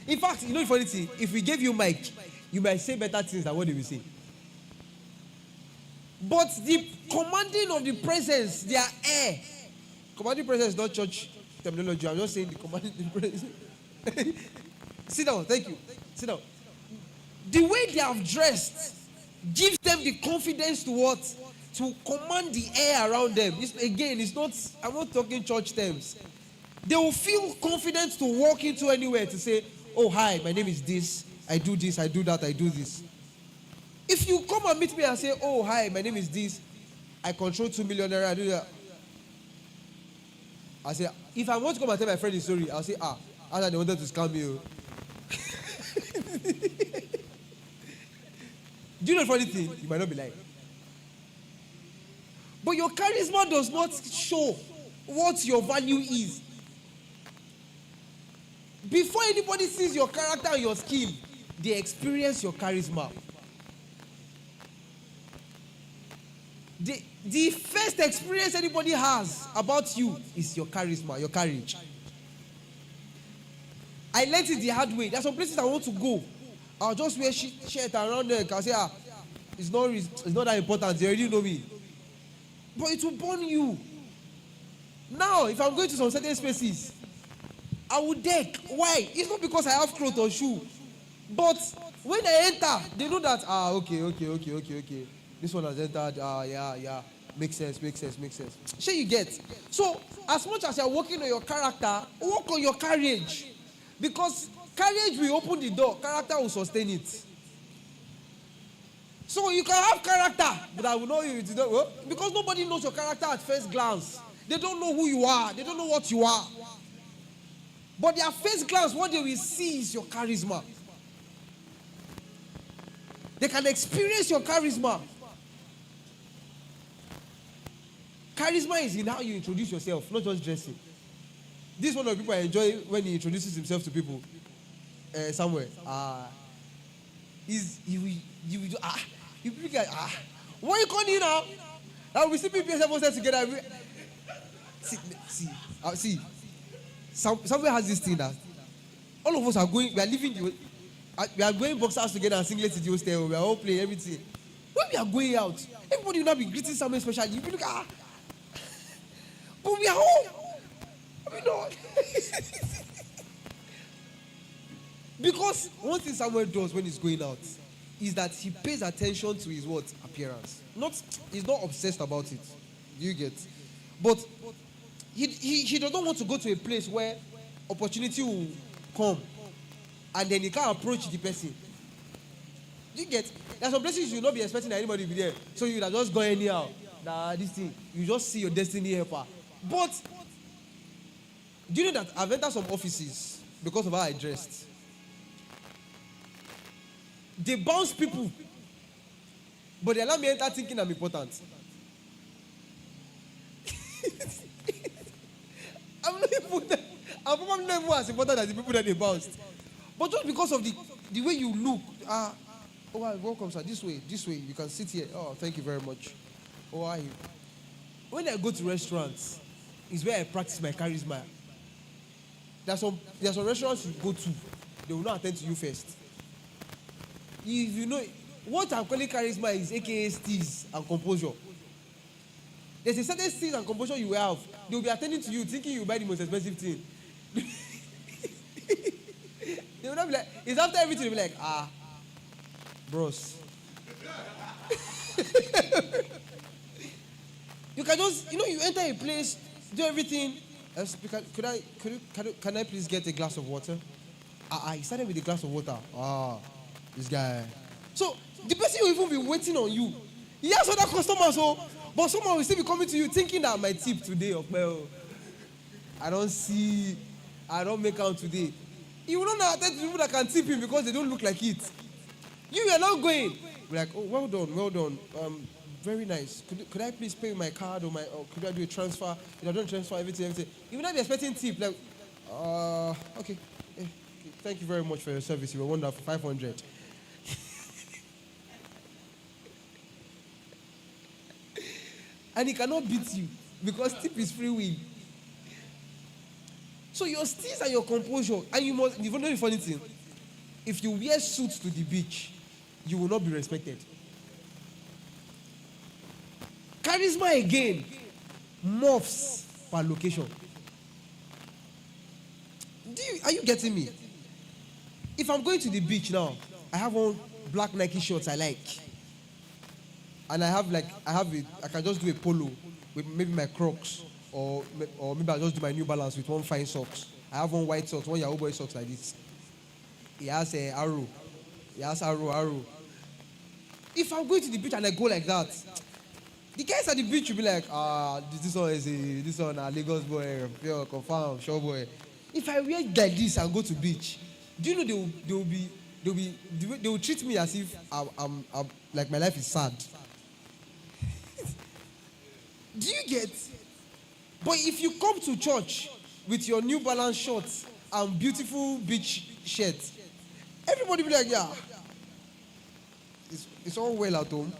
In fact, you know the funny thing, if we gave you mic, you might say better things than what they will say. But the commanding of the presence, their air. Commanding presence is not church terminology. I'm just saying the commanding the presence. Sit down, thank you. Sit down. The way they have dressed gives them the confidence to what? To command the air around them. It's not, I'm not talking church terms. They will feel confident to walk into anywhere to say, oh, hi, my name is this. I do this, I do that, I do this. If you come and meet me and say, oh, hi, my name is this. I control 2 million naira, I do that. I say, if I want to come and tell my friend the story, I'll say, after they wanted to scam me. Do you know the funny thing? You might not be lying. But your charisma does not show what your value is. Before anybody sees your character and your skill, they experience your charisma. The first experience anybody has about you is your charisma, your courage. I learned it the hard way. There are some places I want to go. I'll just wear shirt around there. I'll say, it's not that important. They already know me. But it will burn you. Now, if I'm going to some certain spaces, I will deck. Why? It's not because I have clothes or shoe. But when I enter, they know that, okay. This one has entered. Yeah. Makes sense. Sure you get. So, as much as you're working on your character, work on your courage. Because courage will open the door. Character will sustain it. So you can have character, but I will know you. Because nobody knows your character at first glance. They don't know who you are. They don't know what you are. But at first glance, what they will see is your charisma. They can experience your charisma. Charisma is in how you introduce yourself, not just dressing. This is one of the people I enjoy when he introduces himself to people somewhere. You big guy, what are you calling you now? Now we see people together. See. Somewhere has this thing that all of us are going, we are leaving we are going boxers together and singlets to the hostel. We are all playing everything. When we are going out, everybody will not be greeting someone special. You be like, but we are all, Because one thing Samuel does when he's going out is that he pays attention to his what? Appearance. He's not obsessed about it. Do you get? But he doesn't want to go to a place where opportunity will come and then he can't approach the person. Do you get? There are some places you will not be expecting that anybody will be there. So you will just go anyhow. This thing. You just see your destiny helper. But do you know that I've entered some offices because of how I dressed? They bounce people, but they allow me enter thinking I'm important. I'm probably not even as important as the people that they bounced. But just because of the way you look, welcome sir, this way, you can sit here. Oh, thank you very much. How are you? When I go to restaurants, is where I practice my charisma. There are some restaurants you go to, they will not attend to you first. If you know what I'm calling charisma is aka steeze and composure. There's a certain steeze and composure you have. They will be attending to you thinking you buy the most expensive thing. They will not be like, it's after everything, they'll be like, bros. You can just, you enter a place, do everything. Can I please get a glass of water? He started with a glass of water. This guy. So the person will even be waiting on you. He has other customers, but someone will still be coming to you thinking that my tip today, I don't make out today. You will not attend to people that can tip him because they don't look like it. You are not going. We're like, oh, well done. Very nice. Could I please pay with my card or could I do a transfer? If I don't transfer everything. You will not be expecting tip. Like, okay. Thank you very much for your service. You were wonderful. 500. And he cannot beat you because tip is free will. So your steeze and your composure, and you know the funny thing, if you wear suits to the beach, you will not be respected. Charisma again morphs per location. Are you getting me? If I'm going to the beach now, I have one black Nike shorts I like. And I can just do a polo with maybe my Crocs, or maybe I'll just do my New Balance with one fine socks. I have one white socks, one Yahoo Boy socks like this. He has a arrow. Arrow. If I'm going to the beach and I go like that, the guys at the beach will be like, this one a Lagos boy, pure confirm, sure boy. If I wear like this and go to beach, do you know they will treat me as if I'm like my life is sad. Do you get? But if you come to church with your New Balance shorts and beautiful beach shirt, everybody will be like, yeah, it's all well at home.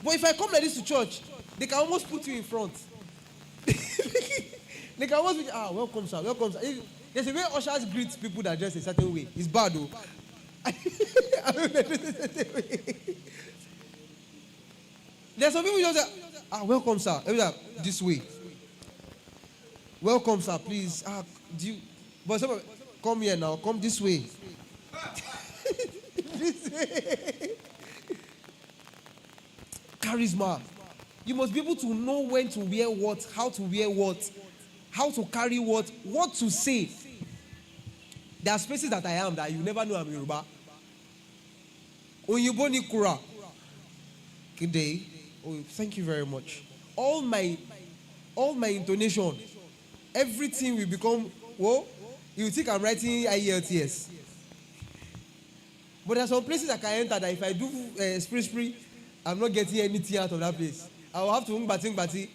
But if I come like this to church, they can almost put you in front. They can almost be, welcome sir. There's a way ushers greet people that dress a certain way. It's bad though. There's some people who just say, welcome sir. This way. Welcome sir, please. But somebody, come here now. Come this way. This way. Charisma. You must be able to know when to wear what, how to wear what, how to carry what to say. There are spaces that I am that you never know I'm Yoruba. Onyibo ni kura. Good day. Oh, thank you very much. All my intonation, everything will become, you think I'm writing IELTS. But there are some places I can enter that if I do spree, I'm not getting anything out of that place. I will have to bati.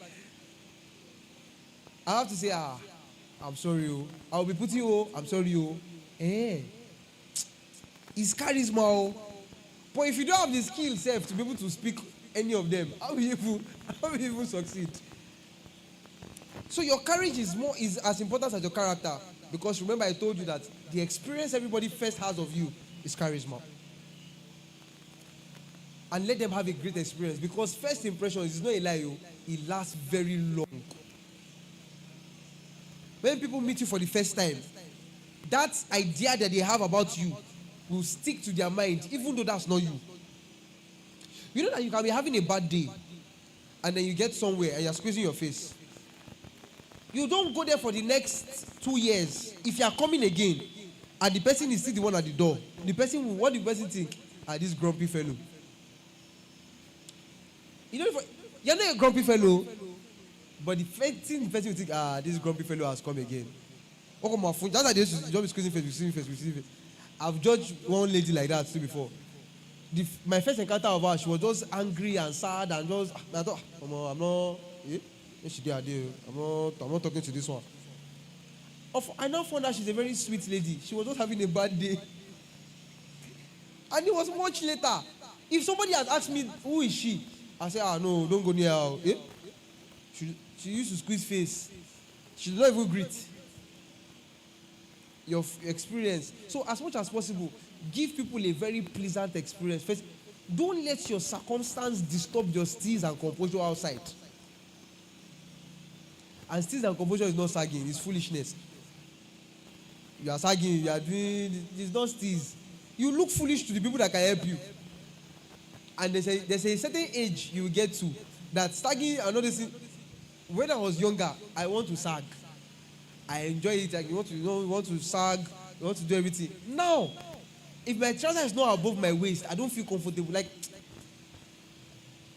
I have to say, I'm sorry. I will be putting, I'm sorry. It's charisma. But if you don't have the skill self to be able to speak any of them, how will you even succeed? So your courage is as important as your character. Because remember I told you that the experience everybody first has of you is charisma. And let them have a great experience. Because first impression is not a lie. It lasts very long. When people meet you for the first time, that idea that they have about you will stick to their mind, even though that's not you. You know that you can be having a bad day, and then you get somewhere and you're squeezing your face. You don't go there for the next 2 years. If you are coming again, and the person is still the one at the door, what the person think? This grumpy fellow. You know, you're not a grumpy fellow, but the first thing the person will think, this grumpy fellow has come again. That's why they just be squeezing face. I've judged one lady like that too before. My first encounter of her, she was just angry and sad and just, I thought, I'm not, I'm not talking to this one. I now found out she's a very sweet lady. She was just having a bad day. And it was much later. If somebody had asked me, who is she? I say, no, don't go near her. She used to squeeze face. She did not even greet. Your experience. So as much as possible, give people a very pleasant experience. First, don't let your circumstance disturb your steeze and composure outside. And steeze and confusion is not sagging, it's foolishness. You are sagging, you are doing, it's not steeze. You look foolish to the people that can help you. And there's a certain age you will get to that sagging and all this thing. When I was younger, I want to sag. I enjoy it. Like, you want to sag, you want to do everything. Now, if my trouser is not above my waist, I don't feel comfortable. Like,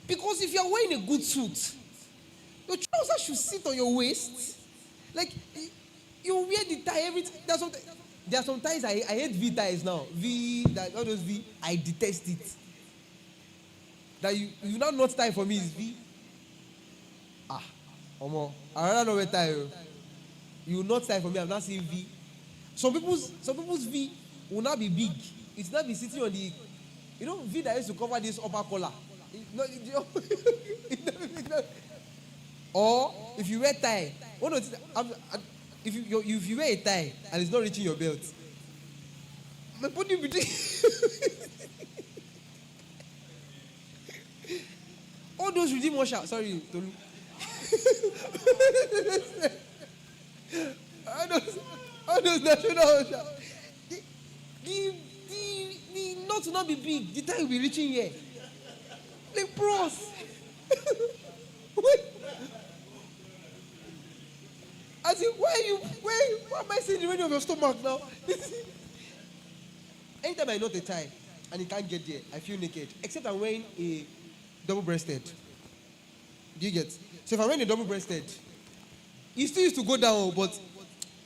because if you are wearing a good suit, your trouser should sit on your waist. Like, you wear the tie, everything. There are some ties I hate V ties now. All those V, I detest it. That you now not tie for me is V. Omo, I rather not wear tie. You will not tie for me. I'm not seeing V. Some people's V will not be big. It will not be sitting on the, V that used to cover this upper collar. Or if you wear tie, if you wear a tie and it's not reaching your belt, put it between. All those redeem washer, sorry, Tolu. all those national washer. The knot will not be big. The tie will be reaching here. Like bros. I said, why am I saying the radio of your stomach now? Anytime I knot a tie and it can't get there, I feel naked. Except I'm wearing a double-breasted. Do you get? So if I'm wearing a double-breasted, it still used to go down, but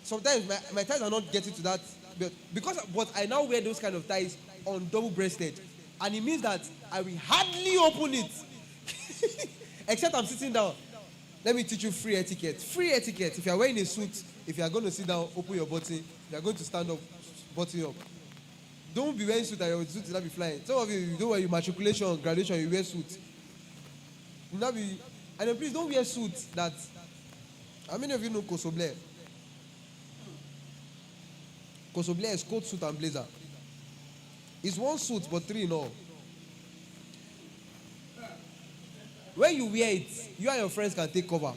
sometimes my ties are not getting to that. But I now wear those kind of ties on double-breasted. And it means that I will hardly open it. Except I'm sitting down. Let me teach you free etiquette. Free etiquette. If you are wearing a suit, if you are going to sit down, open your button. If you are going to stand up, button up. Don't be wearing suit and your suit will not be flying. Some of you don't wear your matriculation, graduation, you wear suit. Will not be. And then please don't wear suit that. How many of you know Kosoble? Kosoble is coat, suit, and blazer. It's one suit, but three in all. When you wear it, you and your friends can take cover.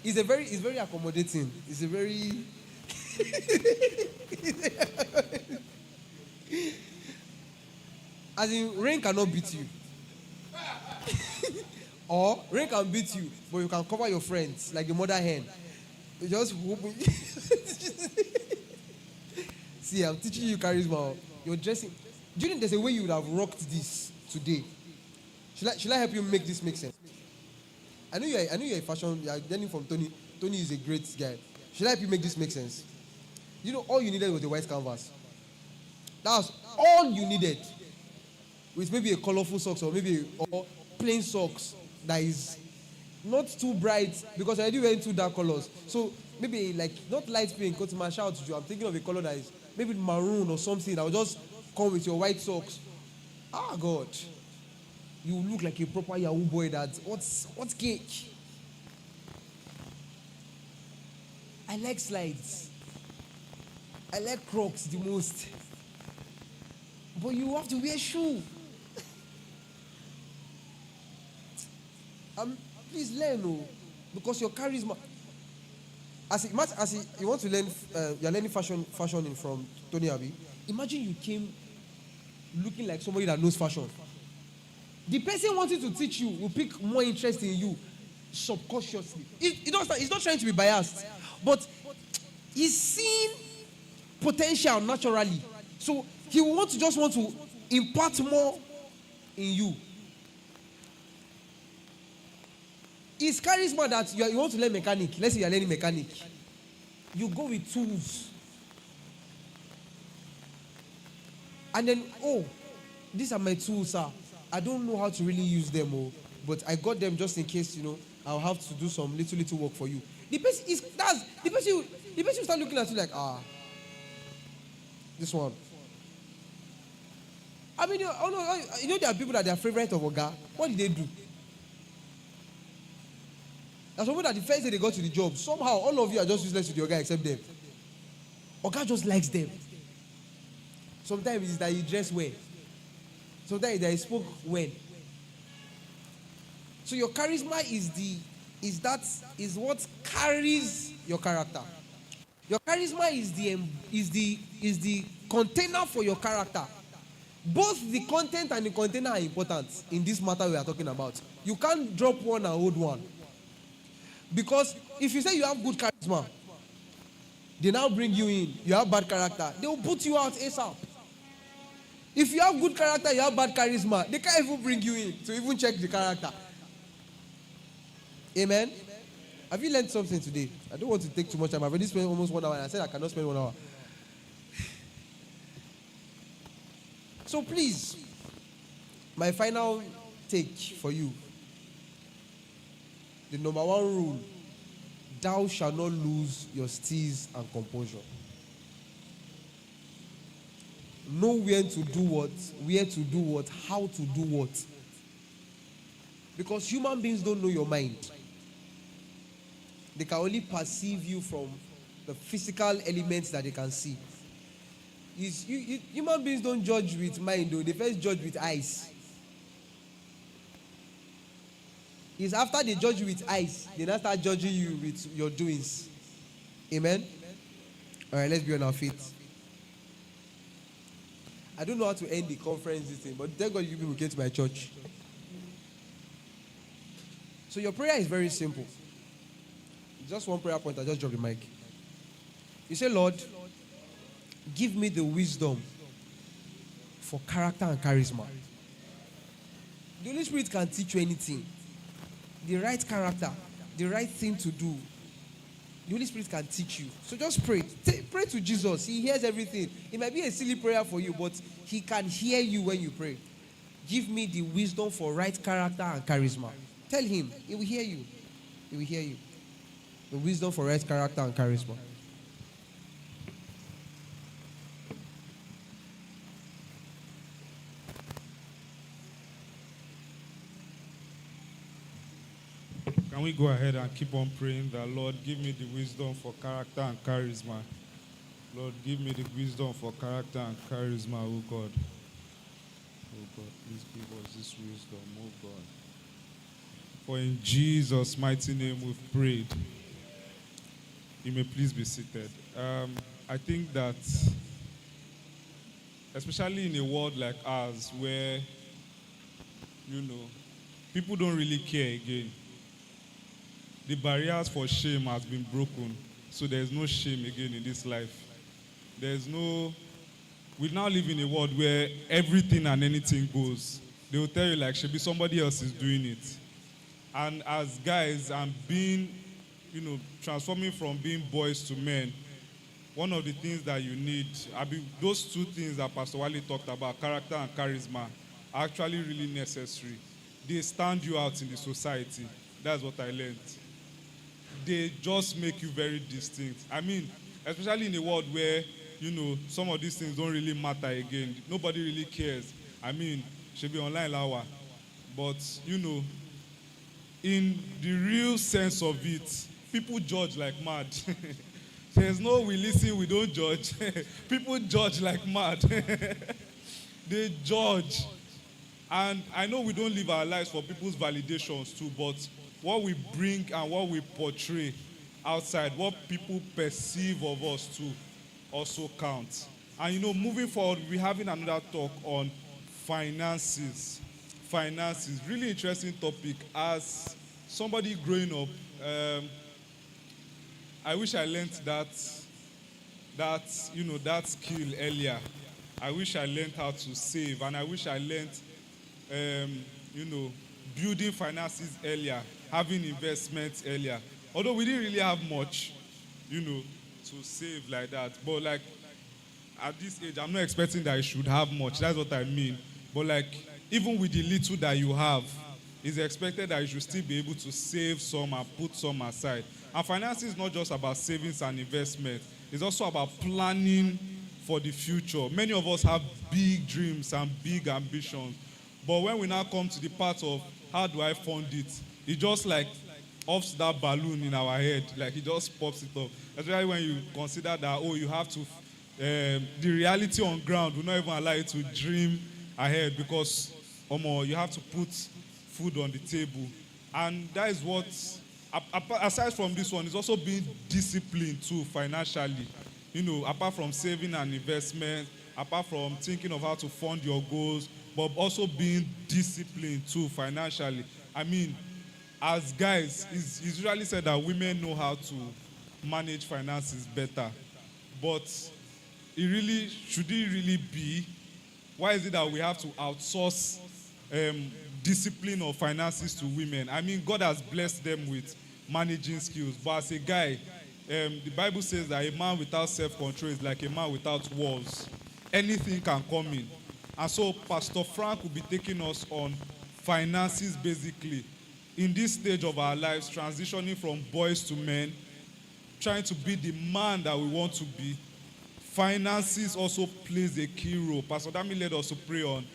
It's very accommodating. It's a very as in rain cannot beat you. Or rain can beat you, but you can cover your friends like the mother hen. You just see, I'm teaching you charisma. You're dressing. Do you think there's a way you would have rocked this today? Should I help you make this make sense? I know you're a fashion. You're learning from Tony. Tony is a great guy. Should I help you make this make sense? You know, all you needed was a white canvas. That was all you needed. With maybe a colorful socks or plain socks that is not too bright because I already wearing two dark colors. So maybe like not light pink. Because my shout to you, I'm thinking of a color that is maybe maroon or something that will just come with your white socks. God, you look like a proper Yahoo boy. What's cake? I like slides. I like Crocs the most. But you have to wear shoe. Please learn, because your charisma. You want to learn, you're learning fashion from Tony Abi. Imagine you came looking like somebody that knows fashion. The person wanting to teach you will pick more interest in you subconsciously. He's not trying to be biased, but he's seeing potential naturally. So he want to impart more in you. It's charisma that you want to learn mechanic. Let's say you're learning mechanic. You go with tools. And then, these are my tools, sir. I don't know how to really use them, but I got them just in case, I'll have to do some little work for you. The person will start looking at you like, this one. I mean, there are people that they are favorite of Oga. What did they do? There's someone that the first day they got to the job, somehow all of you are just useless to the Oga except them. Oga just likes them. Sometimes it's that you dress well. So that he spoke when. So your charisma is what carries your character. Your charisma is the container for your character. Both the content and the container are important in this matter we are talking about. You can't drop one and hold one. Because if you say you have good charisma, they now bring you in, you have bad character, they will put you out ASAP. If you have good character, you have bad charisma, they can't even bring you in to even check the character. Amen? Have you learned something today? I don't want to take too much time. I've already spent almost 1 hour and I said I cannot spend 1 hour. So please, my final take for you. The number one rule: thou shalt not lose your steeze and composure. Know when to do what, where to do what, how to do what. Because human beings don't know your mind. They can only perceive you from the physical elements that they can see. Human beings don't judge with mind, though. They first judge with eyes. It's after they judge you with eyes, they now start judging you with your doings. Amen? All right, let's be on our feet. I don't know how to end the conference this thing, but thank God you people came to my church. So your prayer is very simple. Just one prayer point, I just drop the mic. You say, Lord, give me the wisdom for character and charisma. The Holy Spirit can teach you anything. The right character, the right thing to do. The Holy Spirit can teach you. So just pray. Pray to Jesus. He hears everything. It might be a silly prayer for you, but he can hear you when you pray. Give me the wisdom for right character and charisma. Tell him. He will hear you. He will hear you. The wisdom for right character and charisma. Can we go ahead and keep on praying that, Lord, give me the wisdom for character and charisma. Lord, give me the wisdom for character and charisma, oh God. Oh God, please give us this wisdom, oh God. For in Jesus' mighty name we've prayed. You may please be seated. I think that, especially in a world like ours where, people don't really care again. The barriers for shame has been broken, so there's no shame again in this life. We now live in a world where everything and anything goes. They will tell you like, should be somebody else is doing it. And as guys, I'm being, transforming from being boys to men, one of the things that you need, those two things that Pastor Wale talked about, character and charisma, are actually really necessary. They stand you out in the society. That's what I learned. They just make you very distinct. I mean, especially in a world where, some of these things don't really matter again. Nobody really cares. I mean, should be online hour. But, in the real sense of it, people judge like mad. There's no we listen, we don't judge. People judge like mad. They judge. And I know we don't live our lives for people's validations too, but what we bring and what we portray outside, what people perceive of us too, also counts. And moving forward, we're having another talk on finances. Finances, really interesting topic. As somebody growing up, I wish I learned that skill earlier. I wish I learned how to save, and I wish I learned, building finances earlier, having investments earlier. Although we didn't really have much, to save like that. But like at this age, I'm not expecting that you should have much. That's what I mean. But like even with the little that you have, it's expected that you should still be able to save some and put some aside. And finance is not just about savings and investment. It's also about planning for the future. Many of us have big dreams and big ambitions. But when we now come to the part of how do I fund it, it just like offs that balloon in our head. Like it just pops it up. Especially when you consider that, you have to, the reality on ground will not even allow you to dream ahead because you have to put food on the table. And that is what, aside from this one, is also being disciplined too financially. Apart from saving and investment, apart from thinking of how to fund your goals, but also being disciplined too financially. I mean, as guys, it's usually said that women know how to manage finances better. But should it really be? Why is it that we have to outsource discipline of finances to women? I mean, God has blessed them with managing skills, but as a guy, the Bible says that a man without self-control is like a man without walls. Anything can come in. And so Pastor Frank will be taking us on finances basically in this stage of our lives, transitioning from boys to men, trying to be the man that we want to be. Finances also plays a key role. Pastor Dami led us to pray on,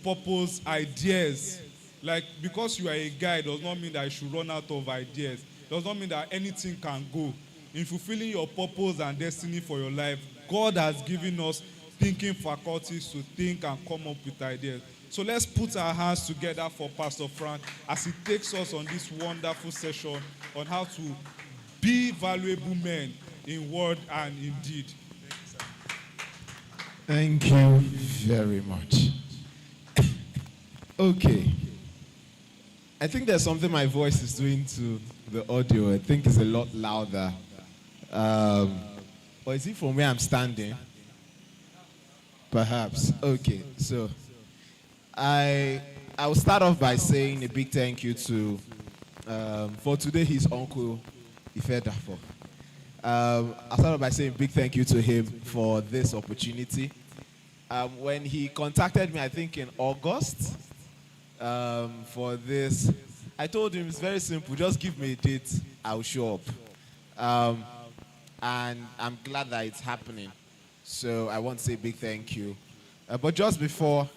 purpose, ideas. Like, because you are a guy does not mean that you should run out of ideas. Does not mean that anything can go. In fulfilling your purpose and destiny for your life, God has given us thinking faculties to think and come up with ideas. So let's put our hands together for Pastor Frank as he takes us on this wonderful session on how to be valuable men in word and in deed. Thank you very much. Okay. I think there's something my voice is doing to the audio. I think it's a lot louder. Or is it from where I'm standing? Perhaps. Okay. So I'll start off by saying a big thank you to for today his uncle Ifedafo. I'll start off by saying a big thank you to him for this opportunity. When he contacted me, I think in August, for this, I told him it's very simple. Just give me a date, I'll show up. And I'm glad that it's happening. So I want to say a big thank you. But just before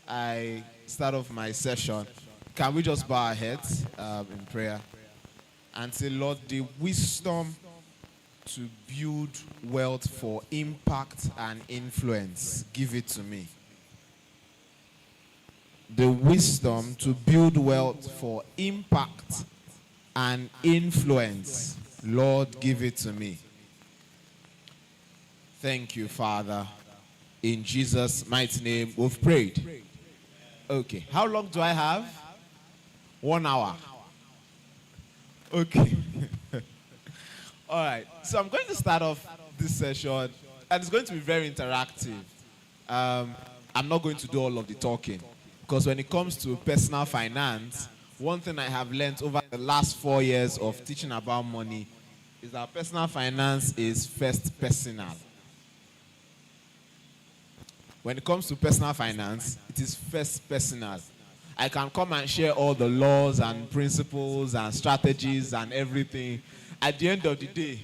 I start off my session, can we just bow our heads in prayer and say, Lord, the wisdom to build wealth for impact and influence, give it to me. The wisdom to build wealth for impact and influence, Lord, give it to me. Thank you, Father. In Jesus' mighty name, we've prayed. Okay, how long do I have? 1 hour. Okay. All right, so I'm going to start off this session, and it's going to be very interactive. I'm not going to do all of the talking, because when it comes to personal finance, one thing I have learned over the last 4 years of teaching about money is that personal finance is first personal. When it comes to personal finance, it is first personal. I can come and share all the laws and principles and strategies and everything. At the end of the day,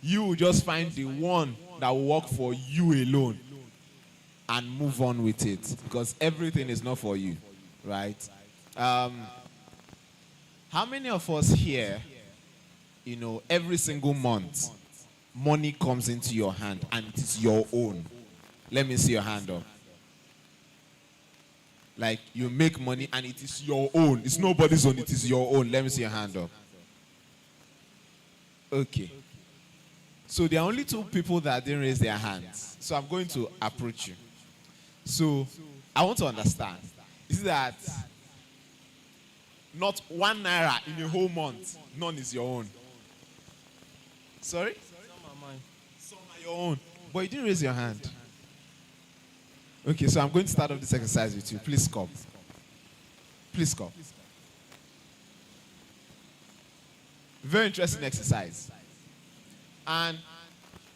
you will just find the one that will work for you alone and move on with it, because everything is not for you, right? How many of us here, every single month, money comes into your hand and it is your own? Let me see your hand up. Like, you make money and it is your own. It's nobody's own, it is your own. Let me see your hand up. Okay. So there are only 2 people that didn't raise their hands. So I'm going to approach you. So I want to understand. Is it that not 1 naira in a whole month, none is your own? Sorry? Some are your own. But you didn't raise your hand. Okay, so I'm going to start off this exercise with you. Please come. Please come. Very interesting exercise. And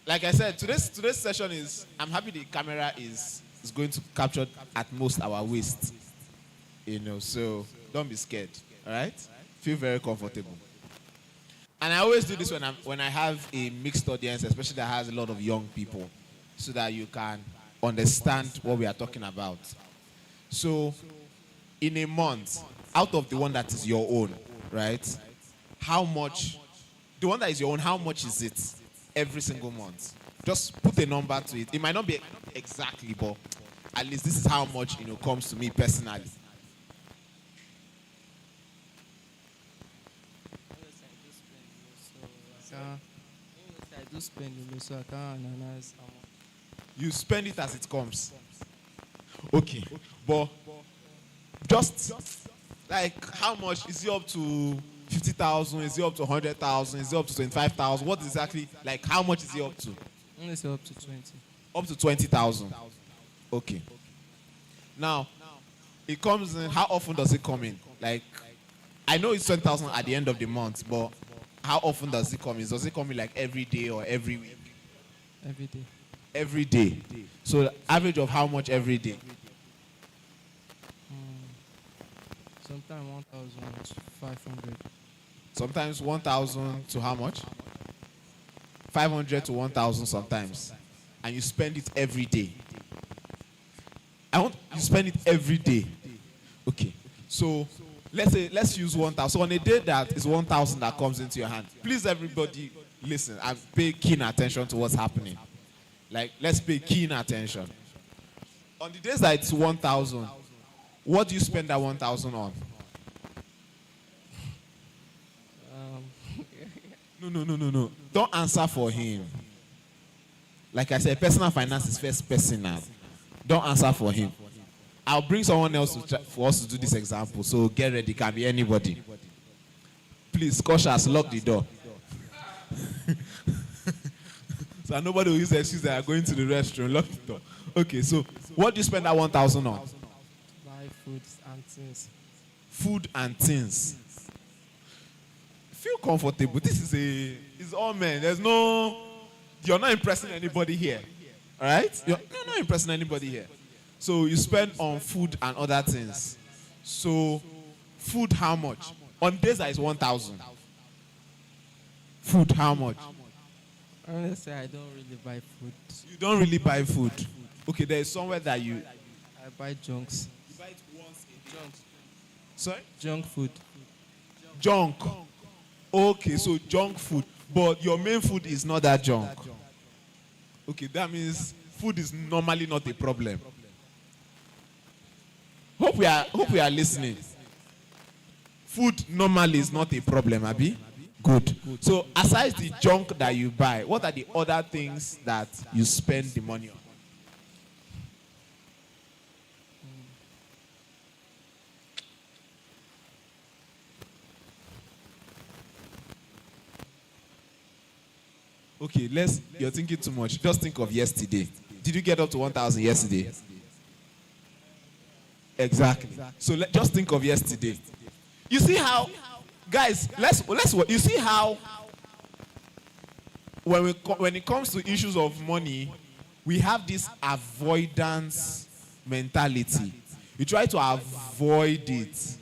like I said, today's session is, I'm happy the camera is going to capture at most our waist. So don't be scared. All right? Feel very comfortable. And I always do this when I have a mixed audience, especially that has a lot of young people, so that you can understand what we are talking about. So, in a month, out of the one that is your own, right? How much, the one that is your own, how much is it every single month? Just put a number to it. It might not be exactly, but at least this is how much comes to me personally. I do spend so I can't analyze how much. You spend it as it comes. Okay, but just like how much is it up to 50,000? Is it up to 100,000? Is it up to 25,000? What exactly? Like how much is it up to? Only say up to 20. Up to 20,000. Okay. Now, it comes in. How often does it come in? Like, I know it's 20,000 at the end of the month, but how often does it come in? Does it come in like every day or every week? Every day. Every day. So, the average of how much every day? Sometimes 1,500. Sometimes 1,000 to how much? 500 to 1,000 sometimes. And you spend it every day. You spend it every day. Okay. So let's use 1,000. So on a day that is 1,000 that comes into your hand, please everybody listen and pay keen attention to what's happening. Like, let's pay keen attention. On the days that it's 1,000, what do you spend that 1,000 on? No. Don't answer for him. Like I said, personal finance is first personal. Don't answer for him. I'll bring someone else for us to do this example. So get ready. Can be anybody. Please, cautious, lock the door. So nobody will use the excuse that are going to the restroom. Lock the door. Okay, so what do you spend that 1,000 on? Buy foods and things. Food and things. Feel comfortable. It's all men. You're not impressing anybody here. All right? You're not impressing anybody here. So you spend on food and other things. So food, how much? On days that is 1,000. Food, how much? Honestly, I don't really buy food. You don't really buy food. Okay, there is somewhere that you... I buy junks. You buy it once a day. Sorry? Sorry? Junk food. Junk. Okay, so junk food. But your main food is not that junk. Okay, that means food is normally not a problem. Hope we are listening. Food normally is not a problem, Abi. Good. So aside the junk that you buy, what are the other things that you spend the money on? Okay, you're thinking too much. Just think of yesterday. Did you get up to 1,000 yesterday? Exactly. So just think of yesterday. You see how, guys, you see how when it comes to issues of money, we have this avoidance mentality. We try to avoid it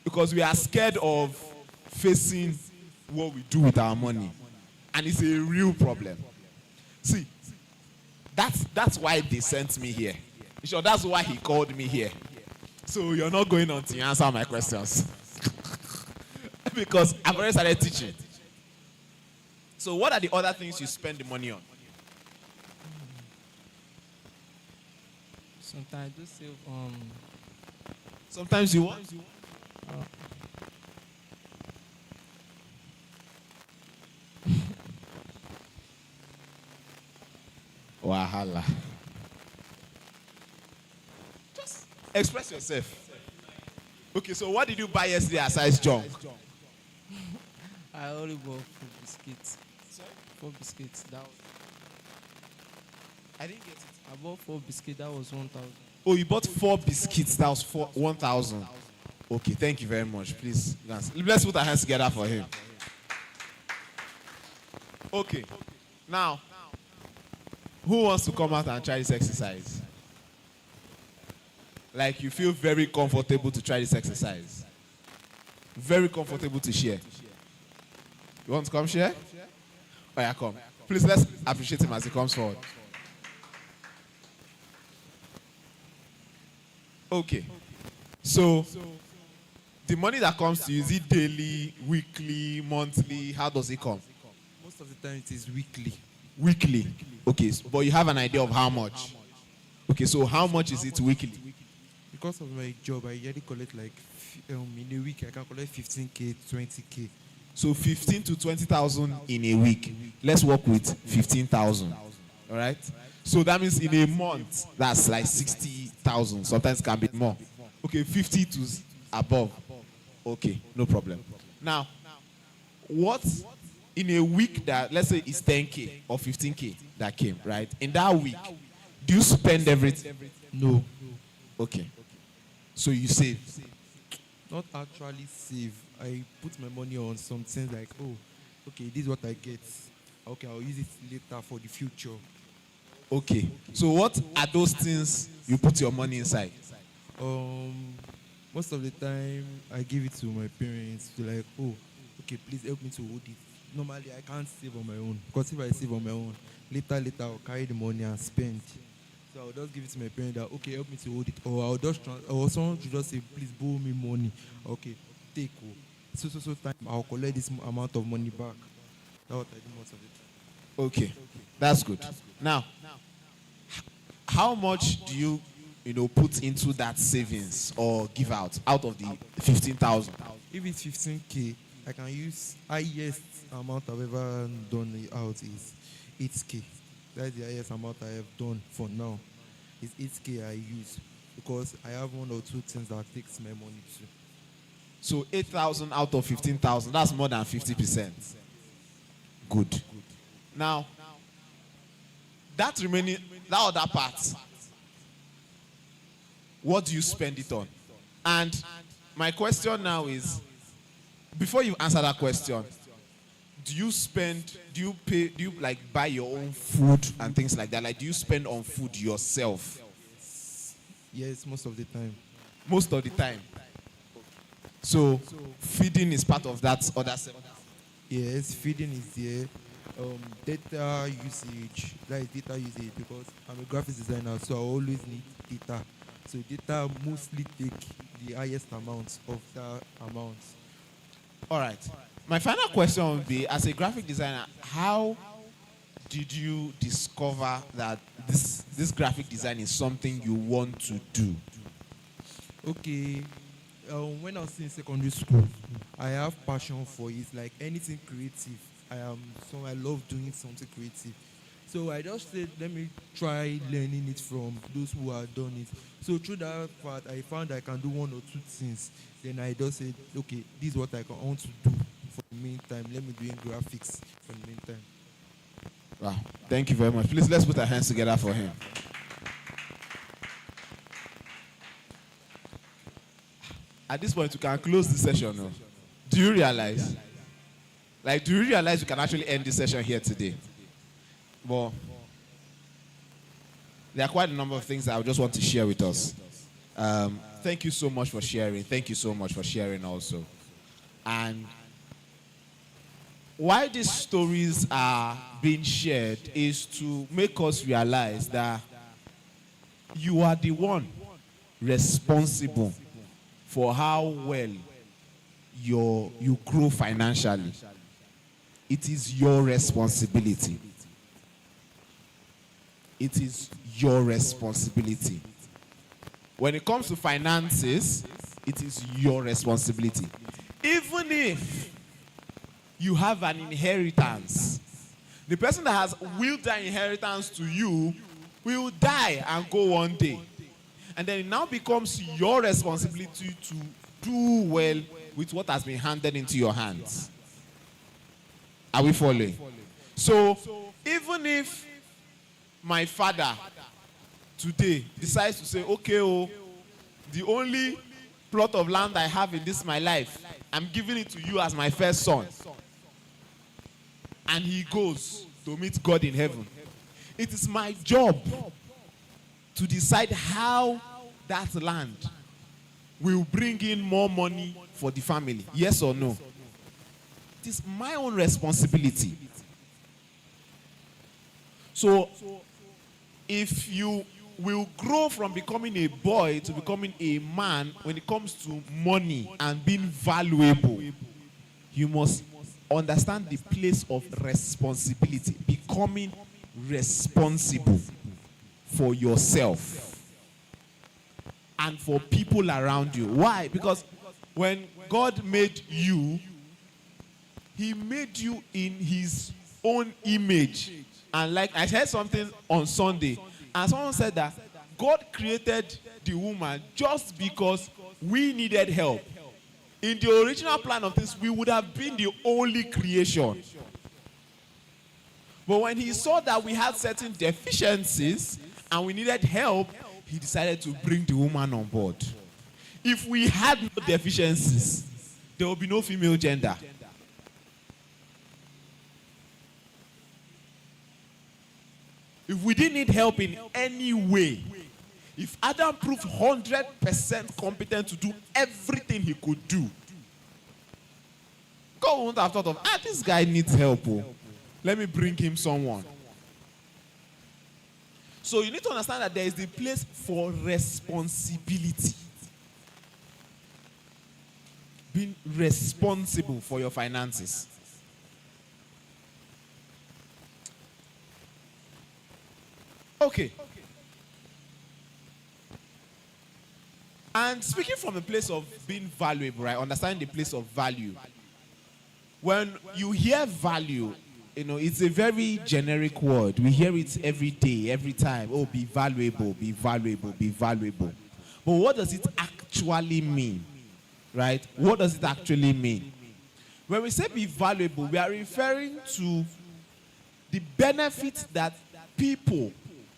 because we are scared of facing what we do with our money. And it's a real problem. See, that's why they sent me here. Sure, that's why he called me here. So you're not going on to answer my questions. Because I've already started teaching. So what are the other things you spend the money on? Sometimes I do save Sometimes you what? Wahala. Just express yourself. Okay, so what did you buy yesterday aside junk? I only bought 4 biscuits. Sorry? 4 biscuits. I didn't get it. I bought 4 biscuits. That was 1,000. Oh, you bought 4 biscuits. That was 1,000. Okay, thank you very much. Please, let's put our hands together for him. Okay. Now, who wants to come out and try this exercise? Like you feel very comfortable to try this exercise. Very comfortable to share. You want to come share? Oh yeah, come. Please, let's appreciate him as he comes forward. Okay. So, the money that comes to you, is it daily, weekly, monthly? How does it come? Most of the time it is weekly. Weekly. Okay, but you have an idea of how much? Okay, so how much is it weekly? Because of my job, I usually collect like in a week I can collect 15k, 20k. So 15 to 20,000 in a week. Let's work with 15,000. All right. So that means in a month, that's like 60,000. Sometimes it can be more. Okay, 50 to above. Okay, no problem. Now, what in a week that, let's say it's 10k or 15k that came, right? In that week, do you spend everything? No, Okay. So you save. not actually save. I put my money on something like, oh, okay, this is what I get. Okay, I'll use it later for the future. Okay. So what are those things you put your money inside? Most of the time I give it to my parents to like, oh, okay, please help me to hold it. Normally I can't save on my own because if I save on my own, later I'll carry the money and spend. So I'll just give it to my parents that okay, help me to hold it, or I'll just or someone should just say, please borrow me money. Okay, take so time I'll collect this amount of money back. That's what I do most of it. Okay. That's good. Now, how much do you put into that savings or give out of the 15,000? If it's 15k, I can use highest amount I've ever done out is 8k. That's the highest amount I have done for now. It's 8k I use because I have one or two things that takes my money too. So 8,000 out of 15,000, that's more than 50%. Good. Now, that other part, what do you spend it on? And my question now is, before you answer that question, do you like buy your own food and things like that? Like, do you spend on food yourself? Yes, most of the time. Most of the time. So feeding is part of that other 7. Yes, feeding is there. Data usage, that is data usage because I'm a graphics designer, so I always need data. So data mostly take the highest amount of that amount. All right. My final question would be, as a graphic designer, how did you discover that this graphic design is something you want to do? Okay, when I was in secondary school, I have passion for it, like anything creative. I love doing something creative. So I just said, let me try learning it from those who have done it. So through that part, I found I can do one or two things. Then I just said, okay, this is what I want to do for the meantime. Let me do graphics for the meantime. Wow. Thank you very much. Please, let's put our hands together for him. At this point, we can close this session now. Do you realize? Do you realize we can actually end this session here today? Well, there are quite a number of things that I just want to share with us. Thank you so much for sharing. Thank you so much for sharing also. And why these stories are being shared is to make us realize that you are the one responsible for how well you grow financially. It is your responsibility. It is your responsibility. When it comes to finances, it is your responsibility. Even if you have an inheritance, the person that has willed that inheritance to you will die and go one day. And then it now becomes your responsibility to do well with what has been handed into your hands. Are we following? So, even if my father today decides to say, okay, the only plot of land I have in this my life, I'm giving it to you as my first son. And he goes to meet God in heaven. It is my job to decide how that land will bring in more money for the family. Yes or no? It is my own responsibility. So, if you will grow from becoming a boy to becoming a man when it comes to money and being valuable, you must understand the place of responsibility, becoming responsible for yourself and for people around you. Why? Because when God made you, he made you in his own image. And like I heard something on Sunday, and someone said that God created the woman just because we needed help. In the original plan of this, we would have been the only creation. But when he saw that we had certain deficiencies and we needed help, he decided to bring the woman on board. If we had no deficiencies, there would be no female gender. If we didn't need help in any way, if Adam proved 100% competent to do everything he could do, God wouldn't have thought of, this guy needs help. Oh. Let me bring him someone. So you need to understand that there is a place for responsibility. Being responsible for your finances. Okay. And speaking from a place of being valuable, right? Understanding the place of value. When you hear value, it's a very generic word. We hear it every day, every time. Oh, be valuable, be valuable, be valuable. But what does it actually mean? Right? What does it actually mean? When we say be valuable, we are referring to the benefits that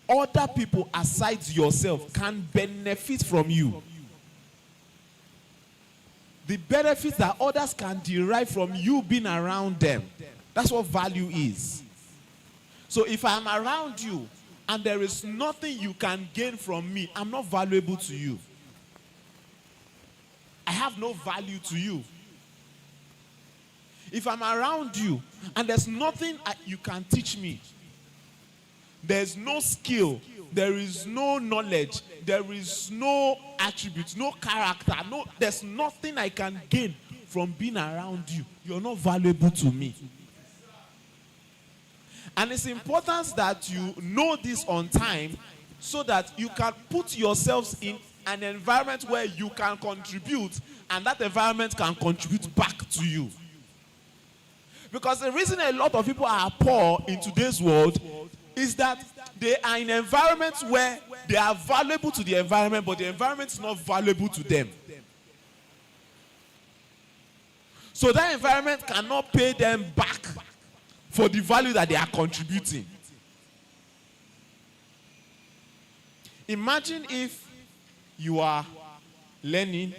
other people aside yourself can benefit from you. The benefits that others can derive from you being around them. That's what value is. So if I'm around you and there is nothing you can gain from me, I'm not valuable to you. I have no value to you. If I'm around you and there's nothing you can teach me, there's no skill, there is no knowledge, there is no attribute, no character, there's nothing I can gain from being around you. You're not valuable to me. And it's important that you know this on time so that you can put yourselves in an environment where you can contribute and that environment can contribute back to you. Because the reason a lot of people are poor in today's world is that they are in environments where they are valuable to the environment, but the environment is not valuable to them. So that environment cannot pay them back for the value that they are contributing. Imagine if you are learning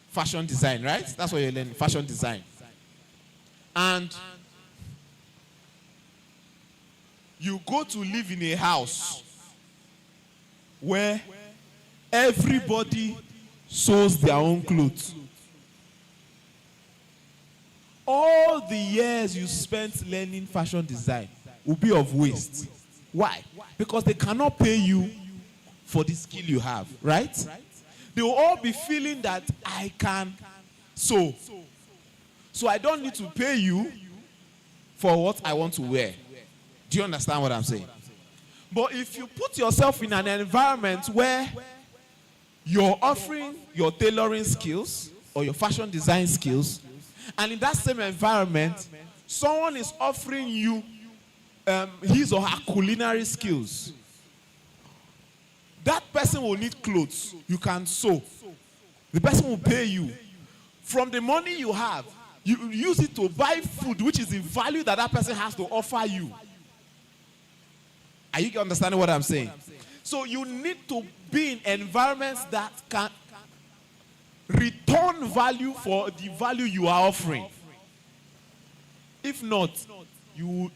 fashion design, right? That's what you're learning, fashion design. And you go to live in a house where everybody sews their own clothes. All the years you spent learning fashion design will be of waste. Why? Because they cannot pay you for the skill you have, right? They will all be feeling that I can sew. So I don't need to pay you for what I want to wear. Do you understand what I'm saying? But if you put yourself in an environment where you're offering your tailoring skills or your fashion design skills, and in that same environment, someone is offering you his or her culinary skills, that person will need clothes. You can sew. The person will pay you. From the money you have, you use it to buy food, which is the value that that person has to offer you. Are you understanding what I'm saying? So you need to be in environments that can return value for the value you are offering. If not, you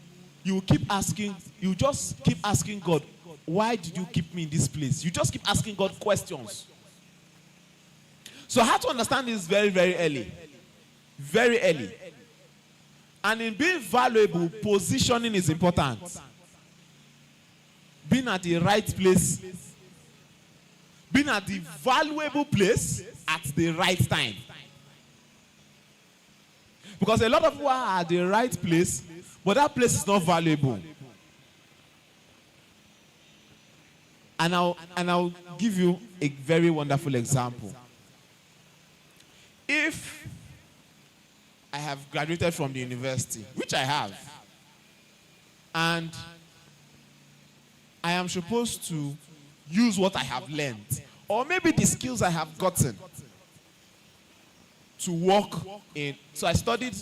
keep asking, you just keep asking God, why did you keep me in this place? You just keep asking God questions. So how to understand this very, very early. Very early. And in being valuable, positioning is important. Being at the right place, being at the valuable place at the right time. Because a lot of people are at the right place, but that place is not valuable. And I'll give you a very wonderful example. If I have graduated from the university, which I have, and I am supposed to use what I have learned, or maybe the skills I have gotten to work in. So I studied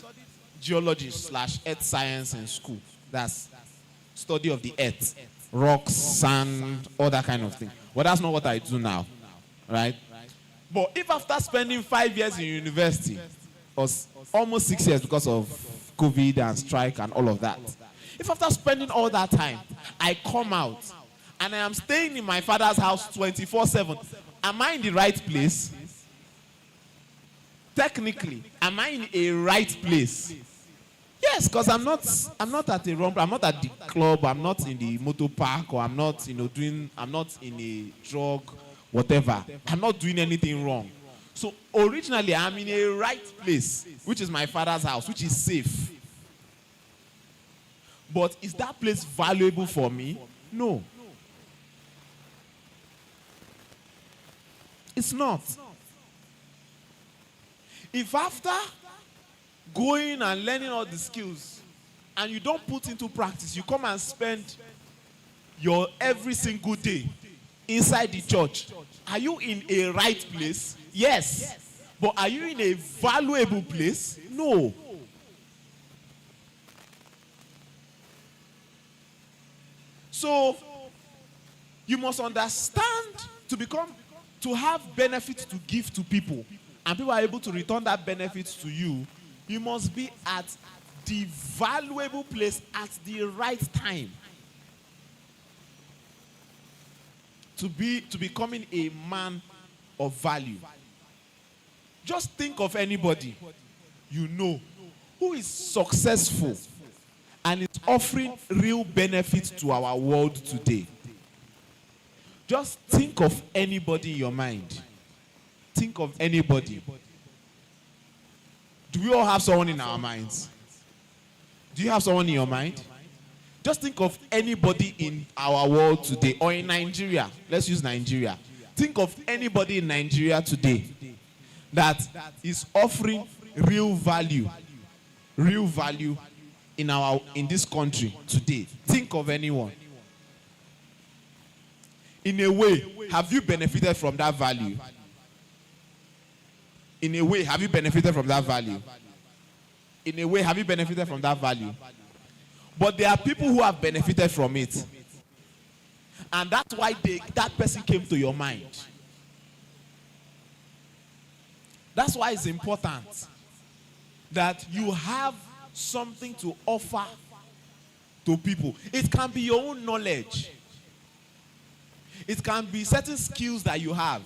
geology / earth science in school. That's study of the earth, rocks, sand, all that kind of thing. But that's not what I do now, right? But if after spending 5 years in university, or almost 6 years because of COVID and strike and all of that, if after spending all that time, I come out and I am staying in my father's house 24/7, am I in the right place? Technically, am I in a right place? Yes, because I'm not at a wrong, I'm not at the club, I'm not in the motor park, or I'm not, I'm not in a drug, whatever. I'm not doing anything wrong. So originally, I'm in a right place, which is my father's house, which is safe. But is that place valuable for me? No. It's not. If after going and learning all the skills and you don't put into practice, you come and spend your every single day inside the church, are you in a right place? Yes. But are you in a valuable place? No. So you must understand, to have benefits to give to people, and people are able to return that benefit to you, you must be at the valuable place at the right time to becoming a man of value. Just think of anybody you know who is successful and is offering real benefits to our world today. Just think of anybody in your mind. Think of anybody. Do we all have someone in our minds? Do you have someone in your mind? Just think of anybody in our world today, or in Nigeria. Let's use Nigeria. Think of anybody in Nigeria today that is offering real value in this country today. Think of anyone. In a way, have you benefited from that value? In a way, have you benefited from that value? In a way, have you benefited from that value? But there are people who have benefited from it. And that's why that person came to your mind. That's why it's important that you have something to offer to people. It can be your own knowledge. It can be certain skills that you have.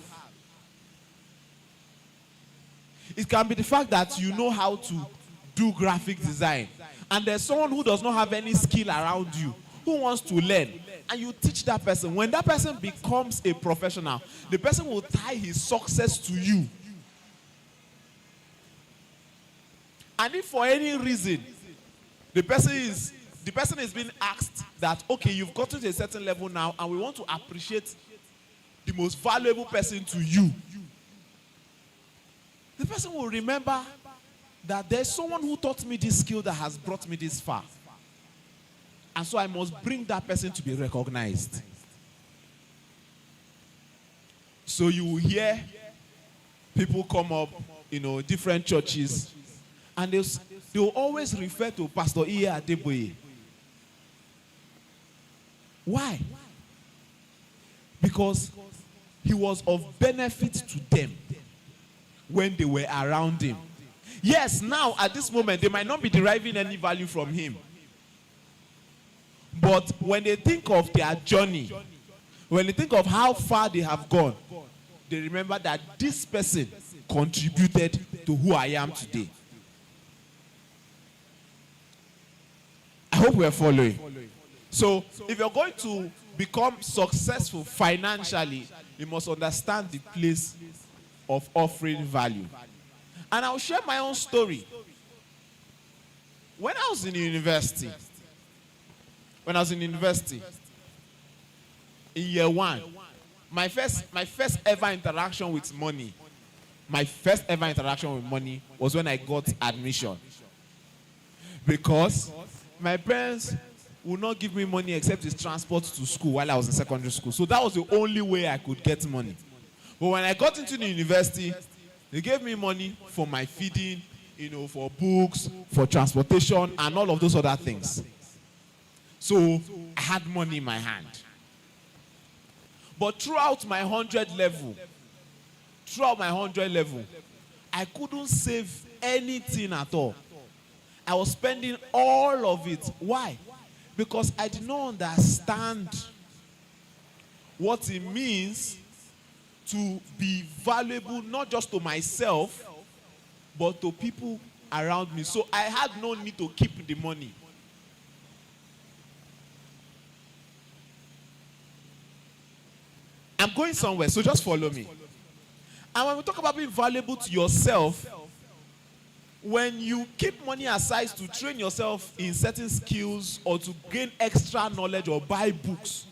It can be the fact that you know how to do graphic design, and there's someone who does not have any skill around you who wants to learn, and you teach that person. When that person becomes a professional, the person will tie his success to you. And if for any reason the person is being asked that, okay, you've gotten to a certain level now, and we want to appreciate the most valuable person to you, the person will remember that there's someone who taught me this skill that has brought me this far. And so I must bring that person to be recognized. So you will hear people come up, different churches, and they will always refer to Pastor Iye Adeboye. Why? Because he was of benefit to them when they were around him. Yes, now at this moment they might not be deriving any value from him. But when they think of their journey, when they think of how far they have gone, they remember that this person contributed to who I am today. I hope we are following. So, if you're going to become successful financially, you must understand the place of offering value. And I'll share my own story. When I was in university, in year 1, my first ever interaction with money, my first ever interaction with money was when I got admission. Because my parents would not give me money except it's transport to school while I was in secondary school. So that was the only way I could get money. But when I got into the university, they gave me money for my feeding, for books, for transportation, and all of those other things. So I had money in my hand. But throughout my 100 level, I couldn't save anything at all. I was spending all of it. Why? Because I did not understand what it means to be valuable, not just to myself, but to people around me. So I had no need to keep the money. I'm going somewhere, so just follow me. And when we talk about being valuable to yourself, when you keep money aside to train yourself in certain skills or to gain extra knowledge or buy books,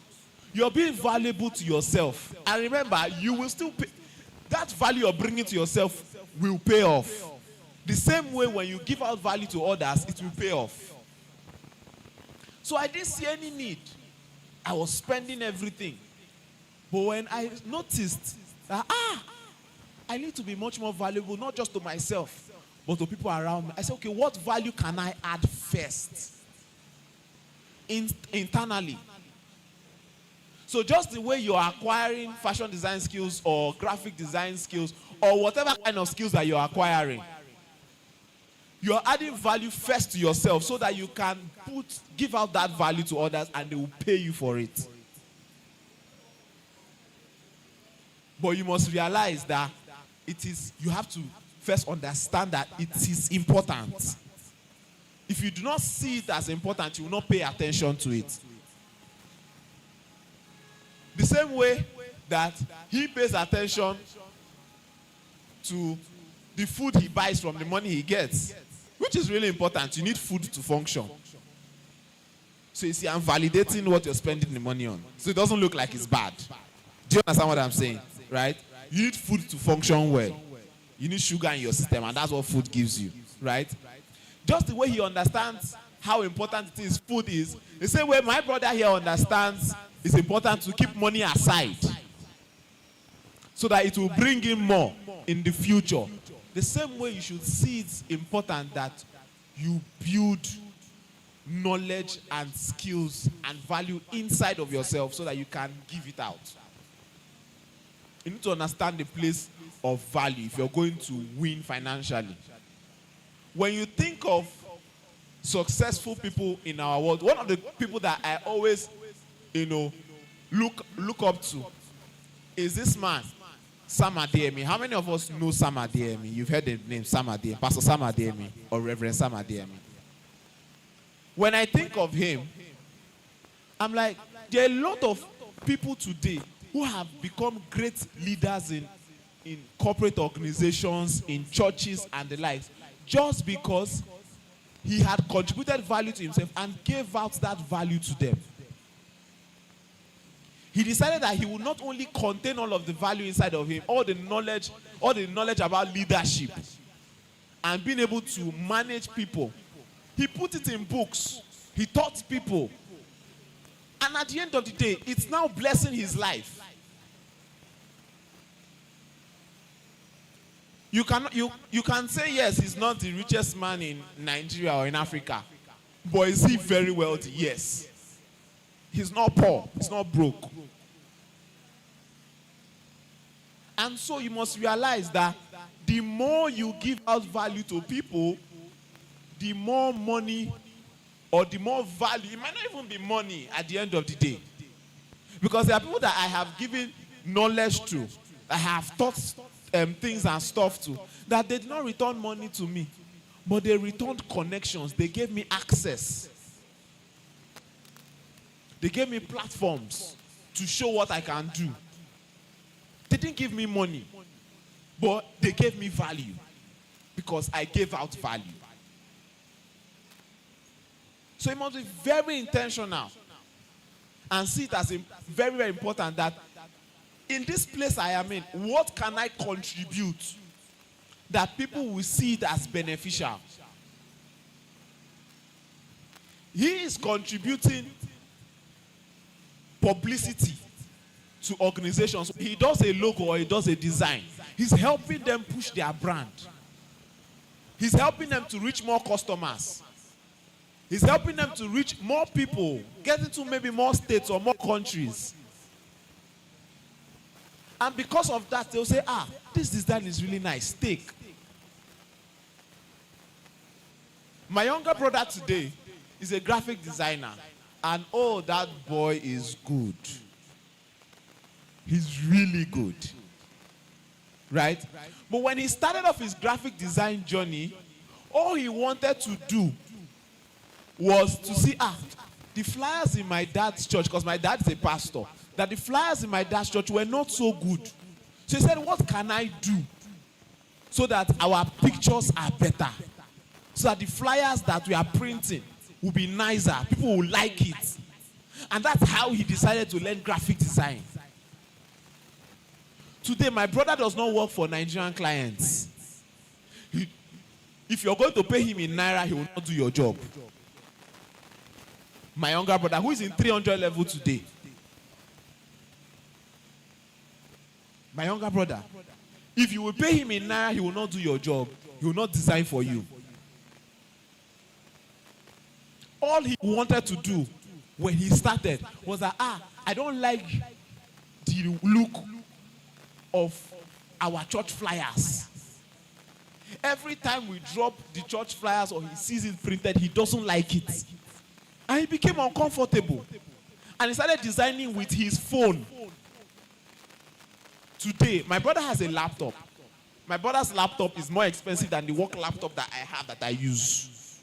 you're being valuable to yourself. And remember, you will still pay. That value you're bringing to yourself will pay off. The same way when you give out value to others, it will pay off. So I didn't see any need. I was spending everything. But when I noticed that, I need to be much more valuable, not just to myself, but to people around me. I said, okay, what value can I add first? Internally. So just the way you're acquiring fashion design skills or graphic design skills or whatever kind of skills that you're acquiring, you're adding value first to yourself so that you can give out that value to others and they will pay you for it. But you must realize that you have to first understand that it is important. If you do not see it as important, you will not pay attention to it. The same way that he pays attention to the food he buys from the money he gets, which is really important. You need food to function. So you see, I'm validating what you're spending the money on. So it doesn't look like it's bad. Do you understand what I'm saying? Right? You need food to function well. You need sugar in your system, and that's what food gives you. Right? Just the way he understands how important it is, food is, the same way my brother here understands it's important to keep money aside so that it will bring in more in the future. The same way you should see it's important that you build knowledge and skills and value inside of yourself so that you can give it out. You need to understand the place of value if you're going to win financially. When you think of successful people in our world, one of the people that I always, look up to is this man, Sam Adeyemi. How many of us know Sam Adeyemi? You've heard the name Sam Adeyemi, Pastor Sam Adeyemi or Reverend Sam Adeyemi. When I think of him, I'm like, there are a lot of people today who have become great leaders in corporate organizations, in churches and the likes, just because he had contributed value to himself and gave out that value to them. He decided that he would not only contain all of the value inside of him, all the knowledge about leadership and being able to manage people. He put it in books. He taught people. And at the end of the day, it's now blessing his life. You can say, yes, he's not the richest man in Nigeria or in Africa. But is he very wealthy? Yes. He's not poor. He's not broke. And so you must realize that the more you give out value to people, the more money or the more value, it might not even be money at the end of the day. Because there are people that I have given knowledge to, I have taught things and stuff to, that they did not return money to me, but they returned connections. They gave me access. They gave me platforms to show what I can do. They didn't give me money, but they gave me value because I gave out value. So it must be very intentional and see it as very, very important that in this place I am in, what can I contribute that people will see it as beneficial? He is contributing publicity to organizations. He does a logo or he does a design. He's helping them push their brand. He's helping them to reach more customers. He's helping them to reach more people, get into maybe more states or more countries. And because of that, they'll say, this design is really nice. Take. My younger brother today is a graphic designer. And oh, that boy is good. He's really good. Right? But when he started off his graphic design journey, all he wanted to do was to see, the flyers in my dad's church, because my dad is a pastor, that the flyers in my dad's church were not so good. So he said, what can I do so that our pictures are better? So that the flyers that we are printing will be nicer. People will like it. And that's how he decided to learn graphic design. Today, my brother does not work for Nigerian clients. If you're going to pay him in Naira, he will not do your job. My younger brother, who is in 300 level today. My younger brother, if you will pay him in Naira, he will not do your job. He will not design for you. All he wanted to do when he started was that, I don't like the look of our church flyers. Every time we drop the church flyers or he sees it printed, he doesn't like it. And he became uncomfortable. And he started designing with his phone. Today, my brother has a laptop. My brother's laptop is more expensive than the work laptop that I have that I use.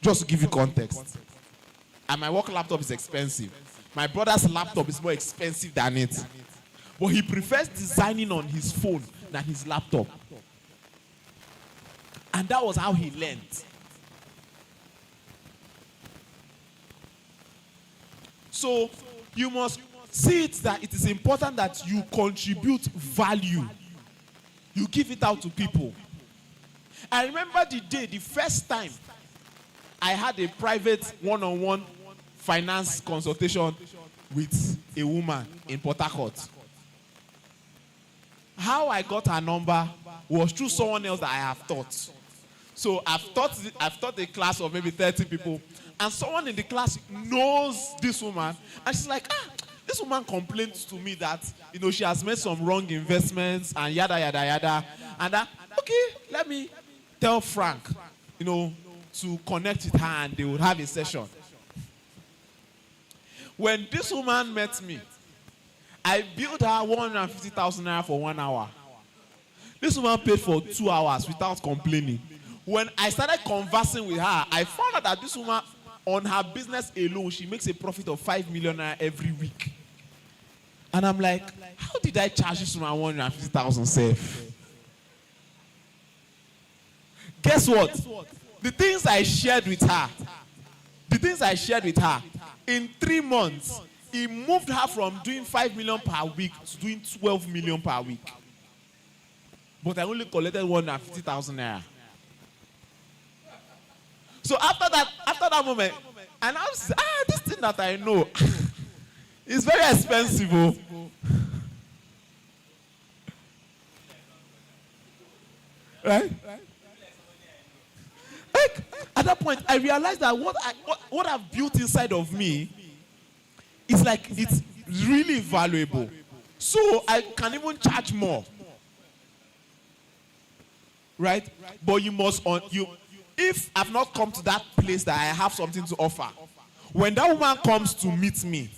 Just to give you context. And my work laptop is expensive. My brother's laptop is more expensive than it. But he prefers designing on his phone than his laptop. And that was how he learned. So you must see it that it is important that you contribute value. You give it out to people. I remember the first time I had a private one-on-one finance consultation with a woman in Port Harcourt. How I got her number was through someone else that I have taught. So I've taught a class of maybe 30 people, and someone in the class knows this woman, and she's like, this woman complains to me that, she has made some wrong investments and yada, yada, yada. And okay, let me tell Frank, to connect with her and they would have a session. When this woman met me, I billed her 150,000 naira for 1 hour. This woman paid for 2 hours without complaining. When I started conversing with her, I found out that this woman, on her business alone, she makes a profit of 5 million naira every week. And I'm like, how did I charge this woman 150,000 safe? Guess what? The things I shared with her, in 3 months, it moved her from doing 5 million per week to doing 12 million per week. But I only collected 150,000 naira. So after that moment, and I was this thing that I know is very expensive. Right? Like, at that point, I realized that what I've built inside of me is like, it's really valuable. So I can even charge more. Right? But you must, if I've not come to that place that I have something to offer, when that woman comes to meet me,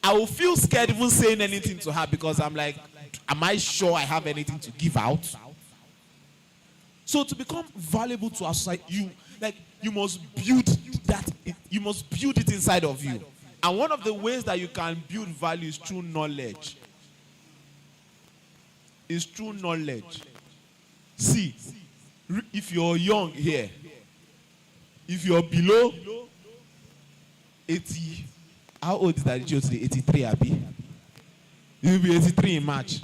I will feel scared even saying anything to her because I'm like, am I sure I have anything to give out? So to become valuable to our society, you must build that. You must build it inside of you. And one of the ways that you can build value is through knowledge. Is through knowledge. See, if you're young here, if you're below 80, how old is that today? 83, Abi? You will be 83 in March.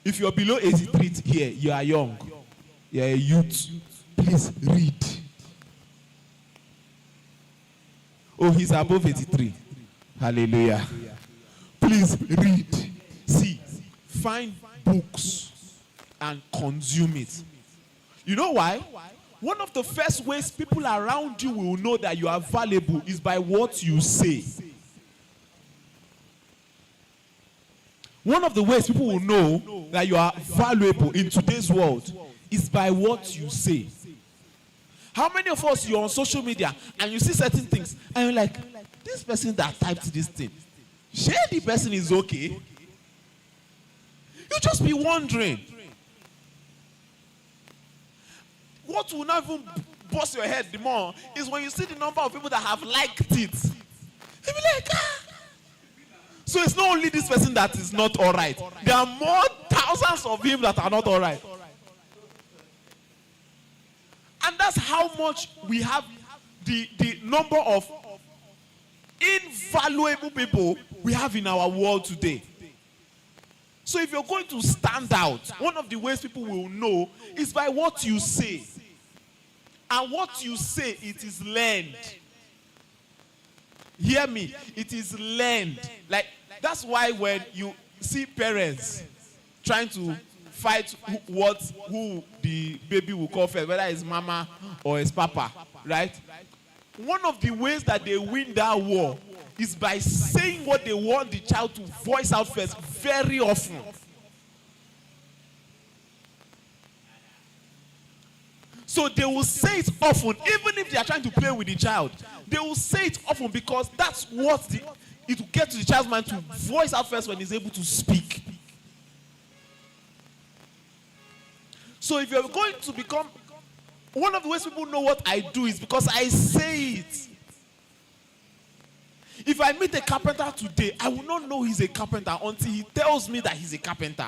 If you're below 83 here, you are young. You're a youth. Please read. Oh, he's above 83. Hallelujah. Please read. See, find books and consume it. You know why? One of the first ways people around you will know that you are valuable is by what you say. One of the ways people will know that you are valuable in today's world is by what you say. How many of us, you're on social media and you see certain things and you're like, this person that typed this thing, sure the person is okay? You just be wondering. What will not even bust your head the more is when you see the number of people that have liked it. You'll be like, ah. So it's not only this person that is not all right. There are more thousands of him that are not all right. And that's how much we have the number of invaluable people we have in our world today. So if you're going to stand out, one of the ways people will know is by what you say. And what you say, it is learned. Hear me, it is learned. Like, that's why when you see parents trying to fight who the baby will call first, whether it's mama or it's papa, right? One of the ways that they win that war is by saying what they want the child to voice out first very often. So they will say it often, even if they are trying to play with the child. They will say it often because that's what it will get to the child's mind to voice out first when he's able to speak. So if you're going to become, one of the ways people know what I do is because I say it. If I meet a carpenter today, I will not know he's a carpenter until he tells me that he's a carpenter.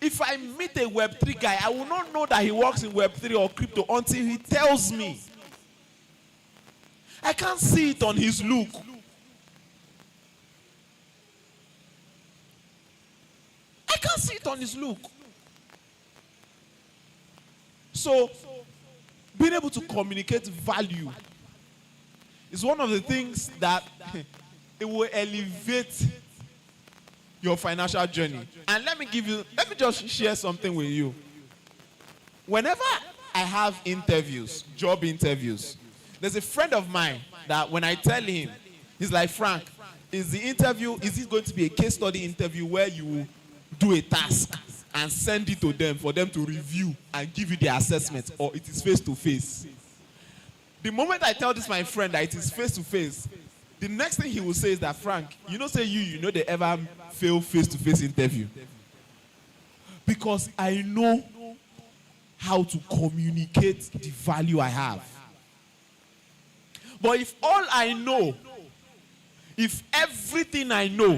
If I meet a Web3 guy, I will not know that he works in Web3 or crypto until he tells me. I can't see it on his look. I can't see it on his look. So, being able to communicate value is one of the things that it will elevate your financial journey. And let me just share something with you. Whenever I have interviews, job interviews, there's a friend of mine that when I tell him, he's like, Frank, is it going to be a case study interview where you do a task and send it to them for them to review and give you the assessment, or it is face to face? The moment I tell this my friend that it is face to face, the next thing he will say is that, Frank, you know they ever fail face-to-face interview. Because I know how to communicate the value I have. But if everything I know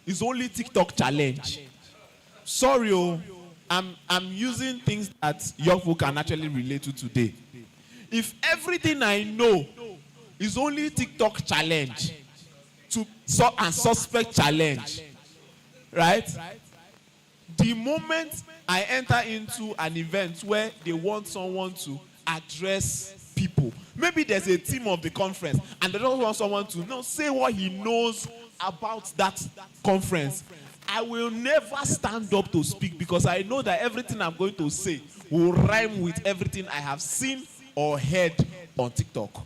is only TikTok challenge, sorry, I'm using things that young people can actually relate to today. If everything I know is only TikTok challenge and suspect challenge, right? The moment I enter into an event where they want someone to address people, maybe there's a theme of the conference and they don't want someone to say what he knows about that conference, I will never stand up to speak because I know that everything I'm going to say will rhyme with everything I have seen or heard on TikTok.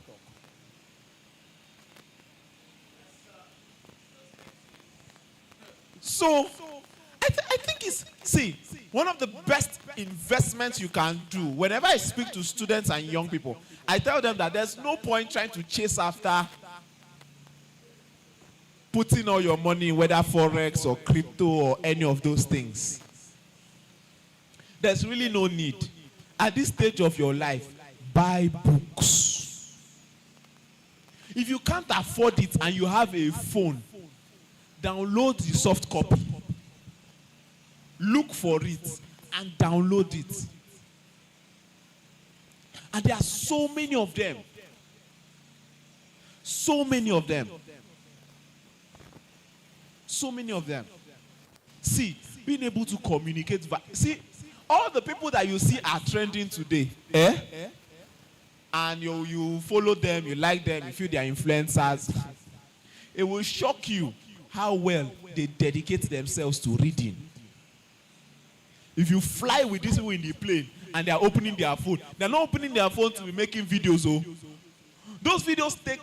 So, I think one of the best investments you can do, whenever I speak to students and young people, I tell them that there's no point trying to chase after putting all your money in whether Forex or crypto or any of those things. There's really no need. At this stage of your life, buy books. If you can't afford it and you have a phone, download the soft copy. Look for it and download it. And there are so many of them. So many of them. So many of them. See, being able to communicate. See, all the people that you see are trending today, and you follow them, you like them, you feel they are influencers. It will shock you how well they dedicate themselves to reading. If you fly with these people in the plane and they are opening their phone, they are not opening their phone to be making videos. Oh, those videos take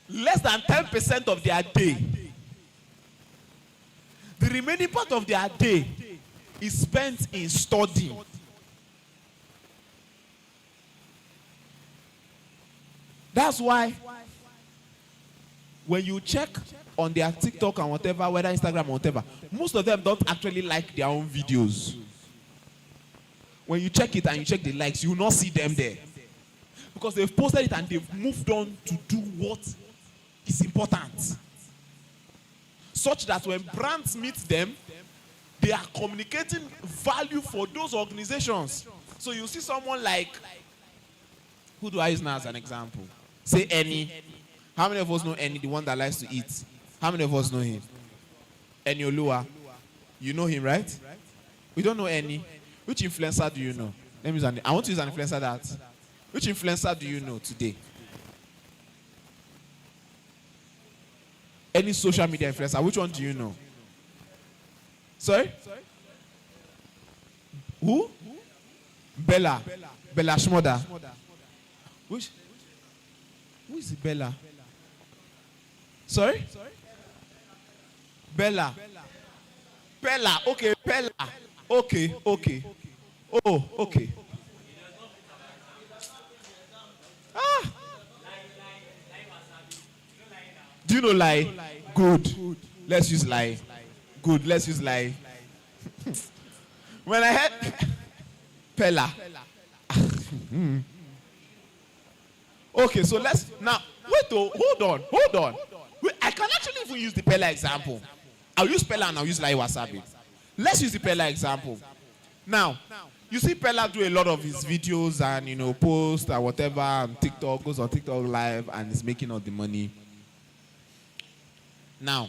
less than 10% of their day. The remaining part of their day is spent in studying. That's why when you check on their TikTok and whatever, whether Instagram or whatever, most of them don't actually like their own videos. When you check it and you check the likes, you will not see them there. Because they've posted it and they've moved on to do what is important. Such that when brands meet them, they are communicating value for those organizations. So you see someone like, who do I use now as an example? Say Eni. How many of us know Eni, the one that likes to eat? How many of us know him? Eni Olua. You know him, right? We don't know Eni. Which influencer do you know? Let me use I want to use an influencer that. Which influencer do you know today? Any social media influencer, which one do you know? Sorry? Who? Bella. Bella Shmoda. Which? Who is Bella? Sorry? Bella. Bella. Okay, Bella. Okay. Oh, okay. Do you know lie? Good. Let's use lie. Good. Let's use lie. When I heard Pella. Okay, so let's now wait. Hold on. Wait, I can actually even use the Pella example. I'll use Pella and I'll use Lai Wasabi. Let's use the Pella example. Now, you see Pella do a lot of his videos and post or whatever on TikTok, goes on TikTok live and is making all the money. Now,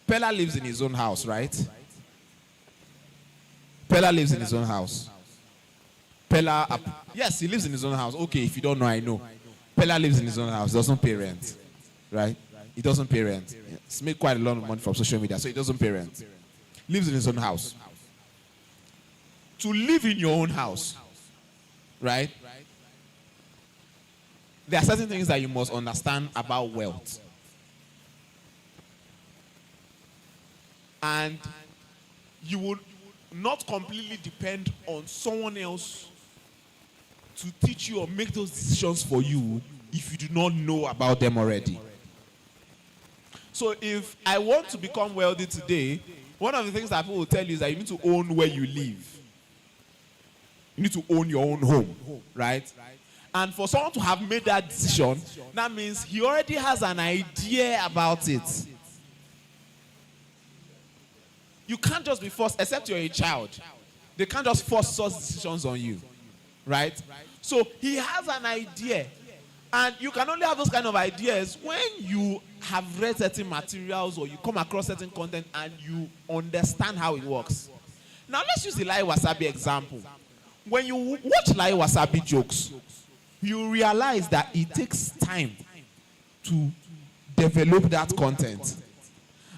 Pella lives in his own house, right? Pella lives in his own house. Yes, he lives in his own house. Okay, if you don't know, I know. Pella lives in his own house. He doesn't pay rent, right? He doesn't pay rent. He's made quite a lot of money from social media, so he doesn't pay rent. Lives in his own house. To live in your own house, right? There are certain things that you must understand about wealth. And you would not completely depend on someone else to teach you or make those decisions for you if you do not know about them already. So if I want to become wealthy today, one of the things that people will tell you is that you need to own where you live. You need to own your own home, right? And for someone to have made that decision, that means he already has an idea about it. You can't just be forced, except you're a child. They can't just force such decisions on you, right? So he has an idea. And you can only have those kind of ideas when you have read certain materials or you come across certain content and you understand how it works. Now let's use the Lai Wasabi example. When you watch Lai Wasabi jokes, you realize that it takes time to develop that content.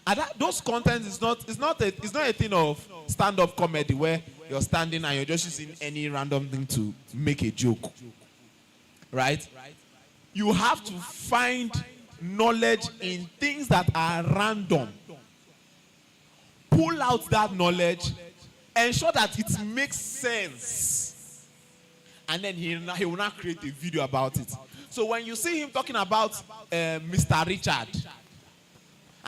And those content is not a thing of stand-up comedy where you're standing and you're just using any random thing to make a joke. Right? You have to find knowledge in things that are random. Pull out that knowledge, ensure that it makes sense. And then he will not create a video about it. So when you see him talking about Mr. Richard,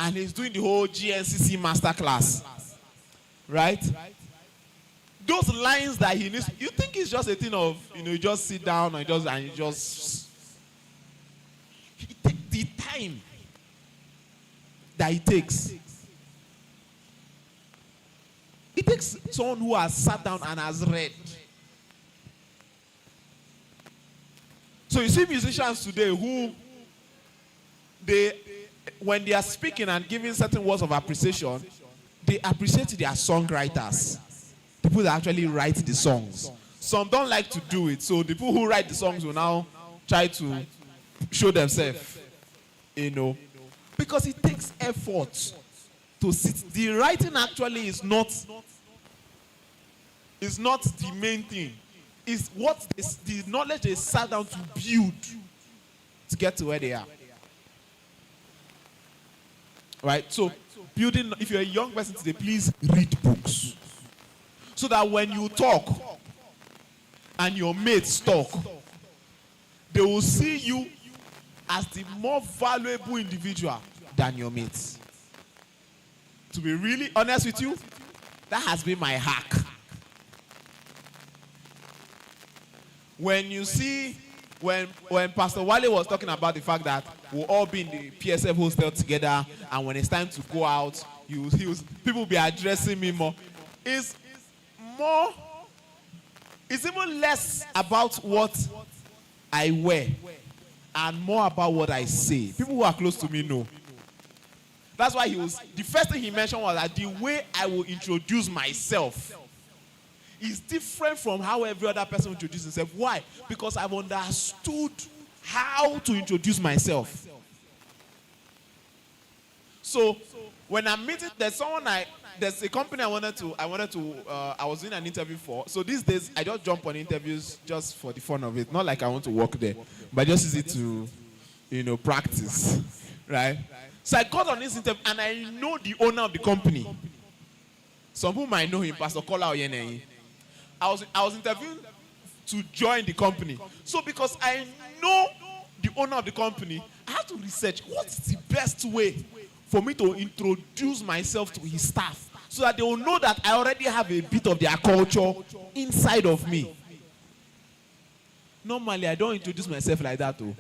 and he's doing the whole GNCC masterclass, right? Those lines that he needs, you think it's just a thing of, you just sit down and you just the time that it takes. It takes someone who has sat down and has read. So you see musicians today who when they are speaking and giving certain words of appreciation, they appreciate their songwriters, people that actually write the songs. Some don't like to do it, so the people who write the songs will now try to show themselves, because it takes effort to sit. The writing actually is not the main thing. It's what the knowledge they sat down to build to get to where they are. Right? So, building, if you're a young person today, please read books. So that when you talk and your mates talk, they will see you as the more valuable individual than your mates. To be really honest with you, that has been my hack. When you see, when Pastor Wale was talking about the fact that we'll all be in the PSF hostel together, and when it's time to go out, people will be addressing me more. It's even less about what I wear and more about what I say. People who are close to me know. That's why the first thing he mentioned was that the way I will introduce myself is different from how every other person introduces himself. Why? Because I've understood how to introduce myself. So when I'm meeting, there's a company I was doing an interview for. So these days I just jump on interviews just for the fun of it. Not like I want to work there, but I just use it to, practice, right? So I got on this interview and I know the owner of the company. Some people might know him, Pastor Kola Oyenei. I was interviewing to join the company. So because I know the owner of the company, I have to research what's the best way for me to introduce myself to his staff so that they will know that I already have a bit of their culture inside of me. Normally, I don't introduce myself like that, though.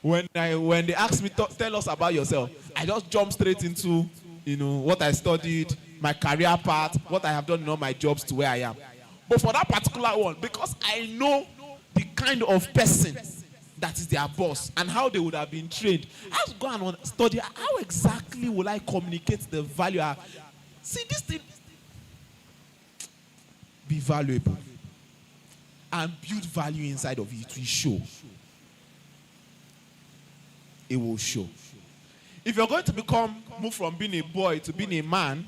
When they ask me, tell us about yourself, I just jump straight into, what I studied, my career path, what I have done in all my jobs to where I am. But for that particular one, because I know the kind of person that is their boss and how they would have been trained, I have to go and study how exactly will I communicate the value. See, this thing, be valuable and build value inside of you. It will show. It will show. If you're going to move from being a boy to being a man,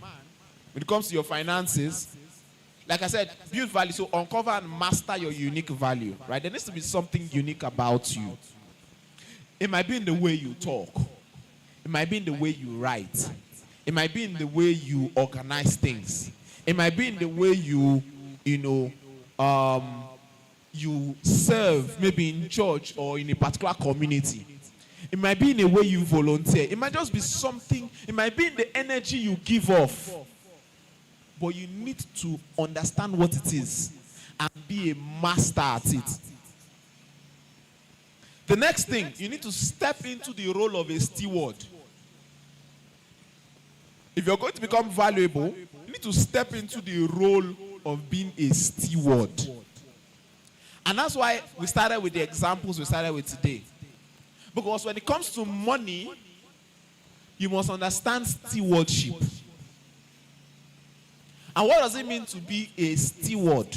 when it comes to your finances, like I said, build value. So uncover and master your unique value, right? There needs to be something unique about you. It might be in the way you talk. It might be in the way you write. It might be in the way you organize things. It might be in the way you serve, maybe in church or in a particular community. It might be in a way you volunteer. It might just be something. It might be in the energy you give off. But you need to understand what it is and be a master at it. The next thing, you need to step into the role of a steward. If you're going to become valuable, you need to step into the role of being a steward. And that's why we started with the examples we started with today. Because when it comes to money, you must understand stewardship. And what does it mean to be a steward?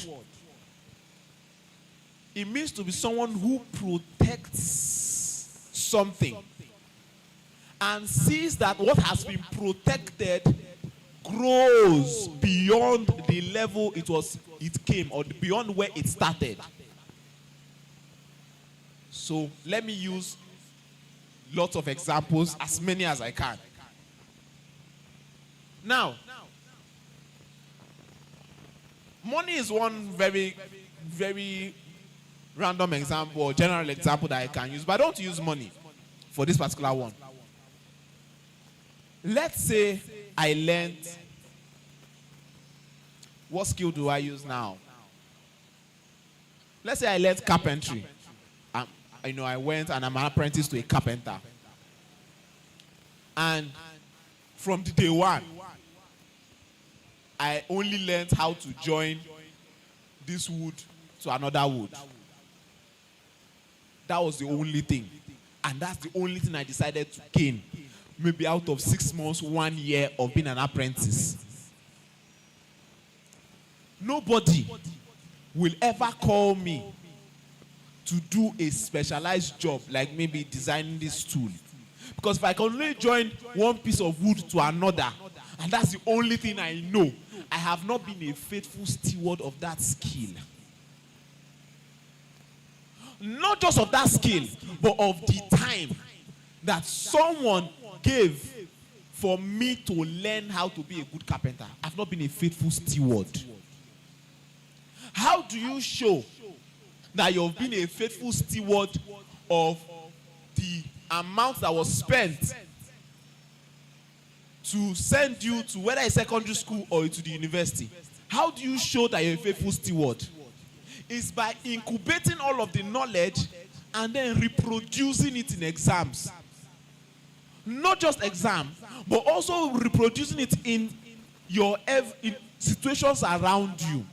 It means to be someone who protects something and sees that what has been protected grows beyond the level it came, or beyond where it started. So let me use lots of examples, as many as I can. Now, money is one very, very random example or general example that I can use, but I don't use money for this particular one. Let's say I learned, what skill do I use now? Let's say I learned carpentry. I went and I'm an apprentice to a carpenter. And from the day one, I only learned how to join this wood to another wood. That was the only thing. And that's the only thing I decided to gain. maybe out of 6 months, 1 year of being an apprentice. Nobody will ever call me to do a specialized job, like maybe designing this tool. Because if I can only join one piece of wood to another, and that's the only thing I know, I have not been a faithful steward of that skill. Not just of that skill, but of the time that someone gave for me to learn how to be a good carpenter. I've not been a faithful steward. How do you show that you've been a faithful steward of the amount that was spent to send you to whether it's secondary school or to the university? How do you show that you're a faithful steward? It's by incubating all of the knowledge and then reproducing it in exams. Not just exam, but also reproducing it in your in situations around you.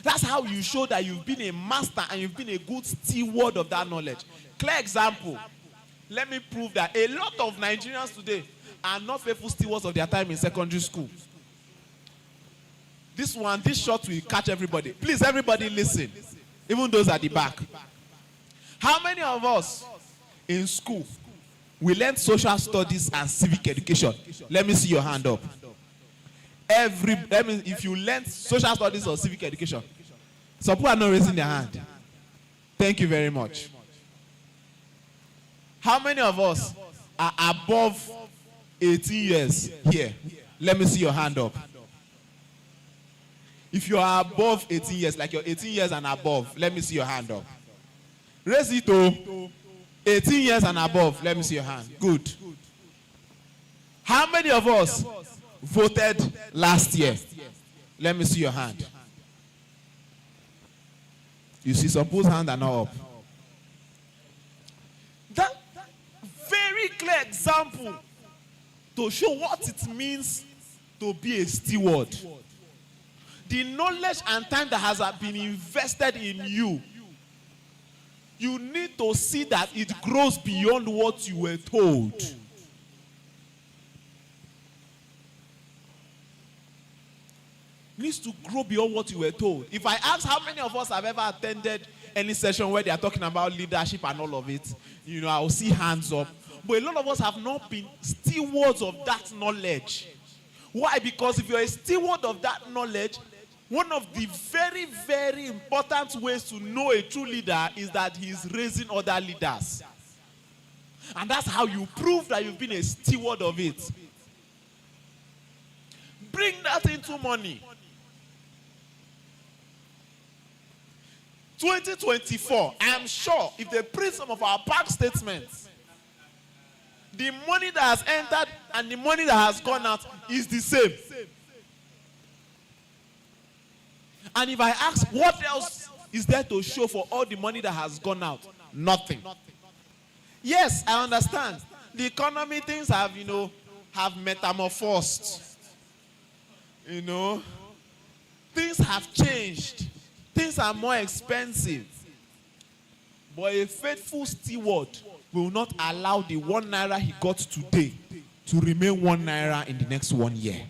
That's how you show that you've been a master and you've been a good steward of that knowledge. Clear example. Let me prove that a lot of Nigerians today are not faithful stewards of their time in secondary school. This shot will catch everybody. Please, everybody listen. Even those at the back. How many of us in school, we learned social studies and civic education? Let me see your hand up. If you learned social studies or civic education, some people are not raising their hand. Thank you very much. How many of us are above 18 years here? Let me see your hand up. If you are above 18 years, like you're 18 years and above, let me see your hand up. Raise it to 18 years and above. Let me see your hand. Good. How many of us voted last year? Let me see your hand. You see some people's hands are not up. That very clear example to show what it means to be a steward. The knowledge and time that has been invested in you, you need to see that it grows beyond what you were told. Needs to grow beyond what you were told. If I ask how many of us have ever attended any session where they are talking about leadership and all of it, I will see hands up. But a lot of us have not been stewards of that knowledge. Why? Because if you're a steward of that knowledge, one of the very, very important ways to know a true leader is that he's raising other leaders. And that's how you prove that you've been a steward of it. Bring that into money. 2024, I am sure if they print some of our bank statements, the money that has entered and the money that has gone out is the same. And if I ask what else is there to show for all the money that has gone out? Nothing. Yes, I understand. The economy things have, have metamorphosed. Things have changed. Things are more expensive. But a faithful steward will not allow the 1 naira he got today to remain 1 naira in the next 1 year.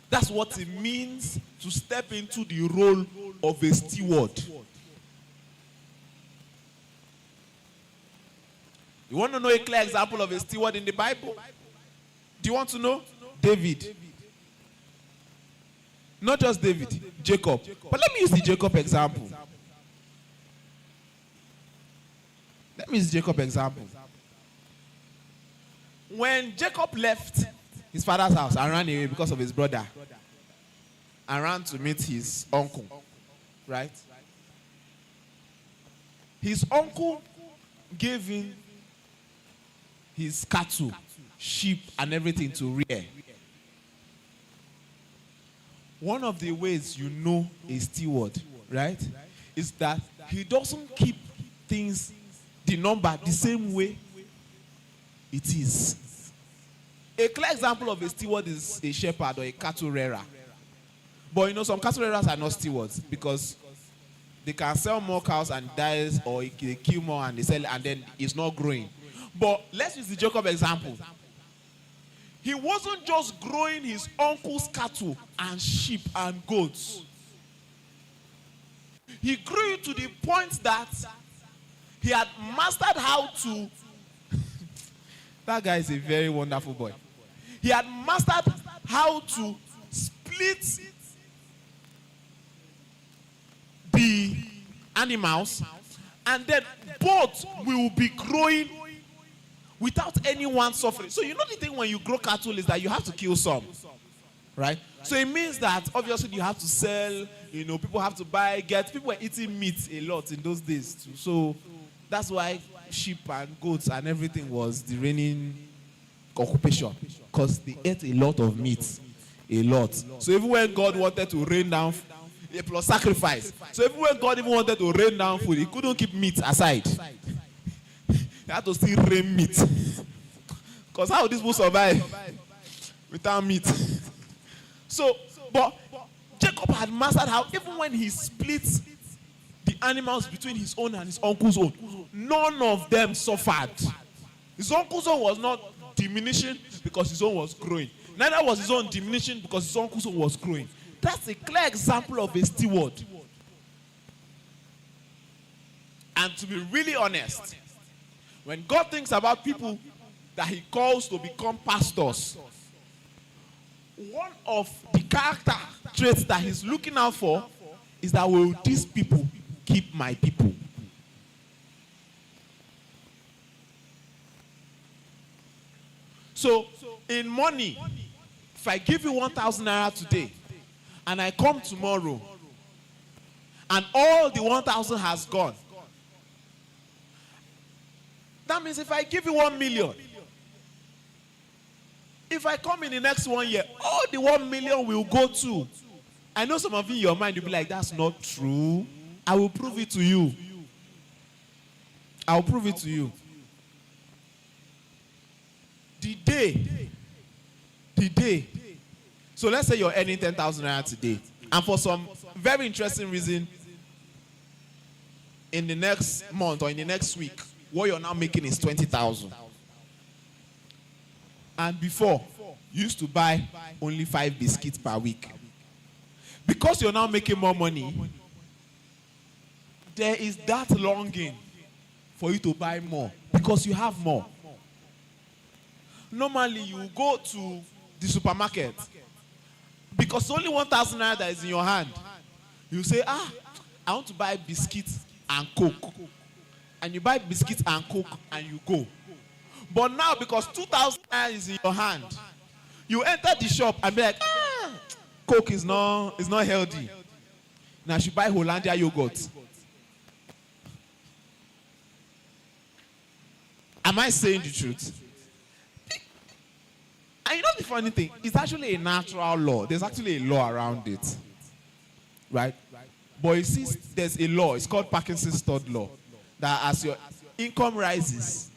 That's what it means to step into the role of a steward. You want to know a clear example of a steward in the Bible? Do you want to know? David. Not just David, Jacob. But let me use the Jacob example. When Jacob left his father's house and ran away because of his brother and ran to meet his uncle, right? His uncle gave him his cattle, sheep, and everything to rear. One of the ways you know a steward, right, is that he doesn't keep things, the number, the same way it is. A clear example of a steward is a shepherd or a cattle rearer. But some cattle rearers are not stewards because They can sell more cows and dies, or they kill more and they sell, and then it's not growing. But let's use the Jacob example. He wasn't just growing his uncle's cattle and sheep and goats. He grew to the point that he had mastered how to. That guy is a very wonderful boy. He had mastered how to split the animals, and then both will be growing without anyone suffering. So you know the thing when you grow cattle is that you have to kill some, right? So it means that obviously you have to sell, people have to buy, people were eating meat a lot in those days too. So that's why sheep and goats and everything was the reigning occupation, because they ate a lot of meat, a lot. So even when God wanted to rain down, plus sacrifice. So even when God even wanted to rain down food, he couldn't keep meat aside. He had to still rain meat. Because how would this people survive without meat? So, but Jacob had mastered how even when he split the animals between his own and his uncle's own, none of them suffered. His uncle's own was not diminishing because his own was growing. Neither was his own diminishing because his uncle's own was growing. That's a clear example of a steward. And to be really honest, when God thinks about people that he calls to become pastors, one of the character traits that he's looking out for is that will these people keep my people? So, in money, if I give you 1,000 naira today, and I come tomorrow, and all the 1,000 has gone, that means if I give you 1 million, if I come in the next 1 year, all the 1 million will go to. I know some of you in your mind, you'll be like, that's not true. I will prove it to you. I'll prove it to you. The day. So let's say you're earning 10,000 naira today. And for some very interesting reason, in the next month or in the next week, what you're now making is 20,000. And before, you used to buy only 5 biscuits per week. Because you're now making more money, there is that longing for you to buy more because you have more. Normally, you go to the supermarket because only 1,000 naira that is in your hand. You say, I want to buy biscuits and Coke. And you buy biscuits and Coke and you go. But now, because 2,000 naira is in your hand, you enter the shop and be like, Coke is not healthy. Now, I should buy Hollandia yogurt. Am I saying the truth? And you know the funny thing? It's actually a natural law. There's actually a law around it. Right? But you see, there's a law. It's called Parkinson's third law. That as your income rises,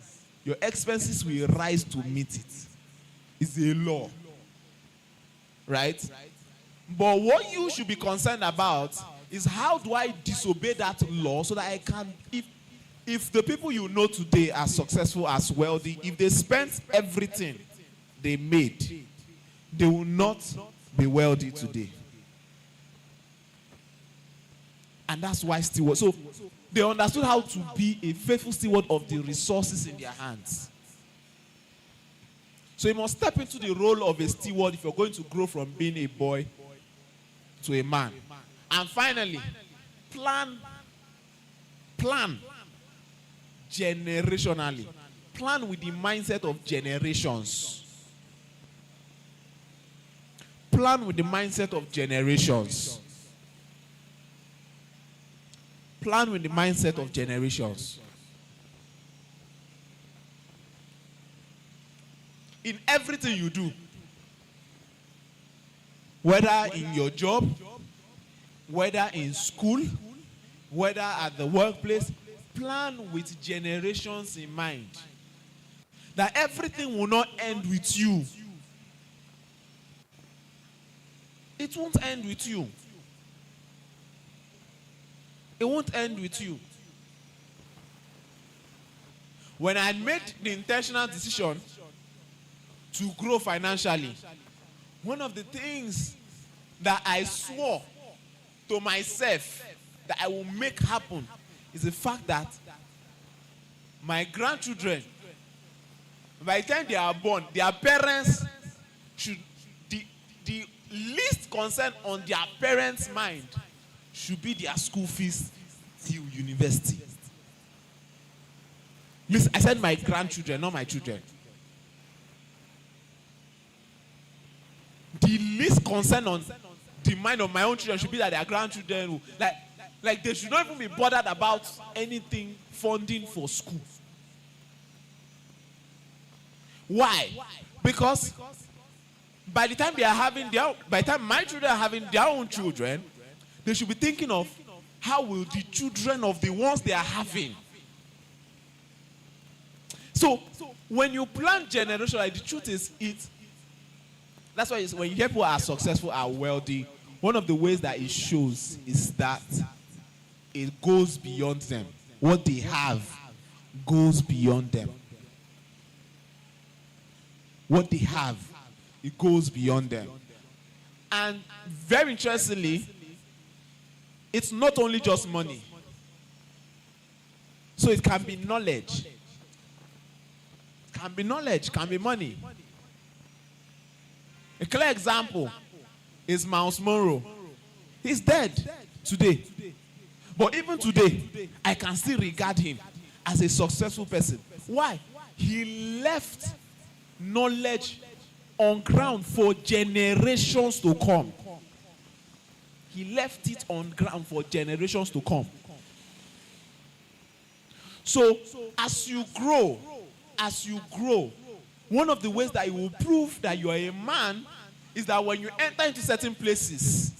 your expenses will rise to meet it. It's a law. Right? But what you should be concerned about is how do I disobey that law so that I can, if the people you know today are successful, as wealthy, if they spent everything they made, they will not be wealthy today. And that's why steward. So they understood how to be a faithful steward of the resources in their hands. So you must step into the role of a steward if you're going to grow from being a boy to a man. And finally, plan generationally. Plan with the mindset of generations. Plan with the mindset of generations. Plan with the mindset of generations. In everything you do, whether in your job, whether in school, whether at the workplace, plan with generations in mind. That everything will not end with you. It won't end with you. It won't end with you. When I made the intentional decision to grow financially, one of the things that I swore to myself that I will make happen is the fact that my grandchildren, by the time they are born, their parents should, the least concern on their parents' mind should be their school fees till university. Listen, I said my grandchildren, not my children. The least concern on the mind of my own children should be that their grandchildren will, like they should not even be bothered about anything funding for school. Why? Because by the time by the time my children are having their own children, they should be thinking of how will the children of the ones they are having. So when you plan generationally, the truth is that's why when you hear people are successful, are wealthy, one of the ways that it shows is that it goes beyond them. What they have goes beyond them. What they have, it goes beyond them. And very interestingly, it's not only just money. So it can be knowledge. Can be knowledge, can be money. A clear example is Miles Monroe. He's dead today. But even today, I can still regard him as a successful person. Why? He left knowledge on ground for generations to come. He left it on ground for generations to come. So, as you grow, one of the ways that you will prove that you are a man is that when you enter into certain places,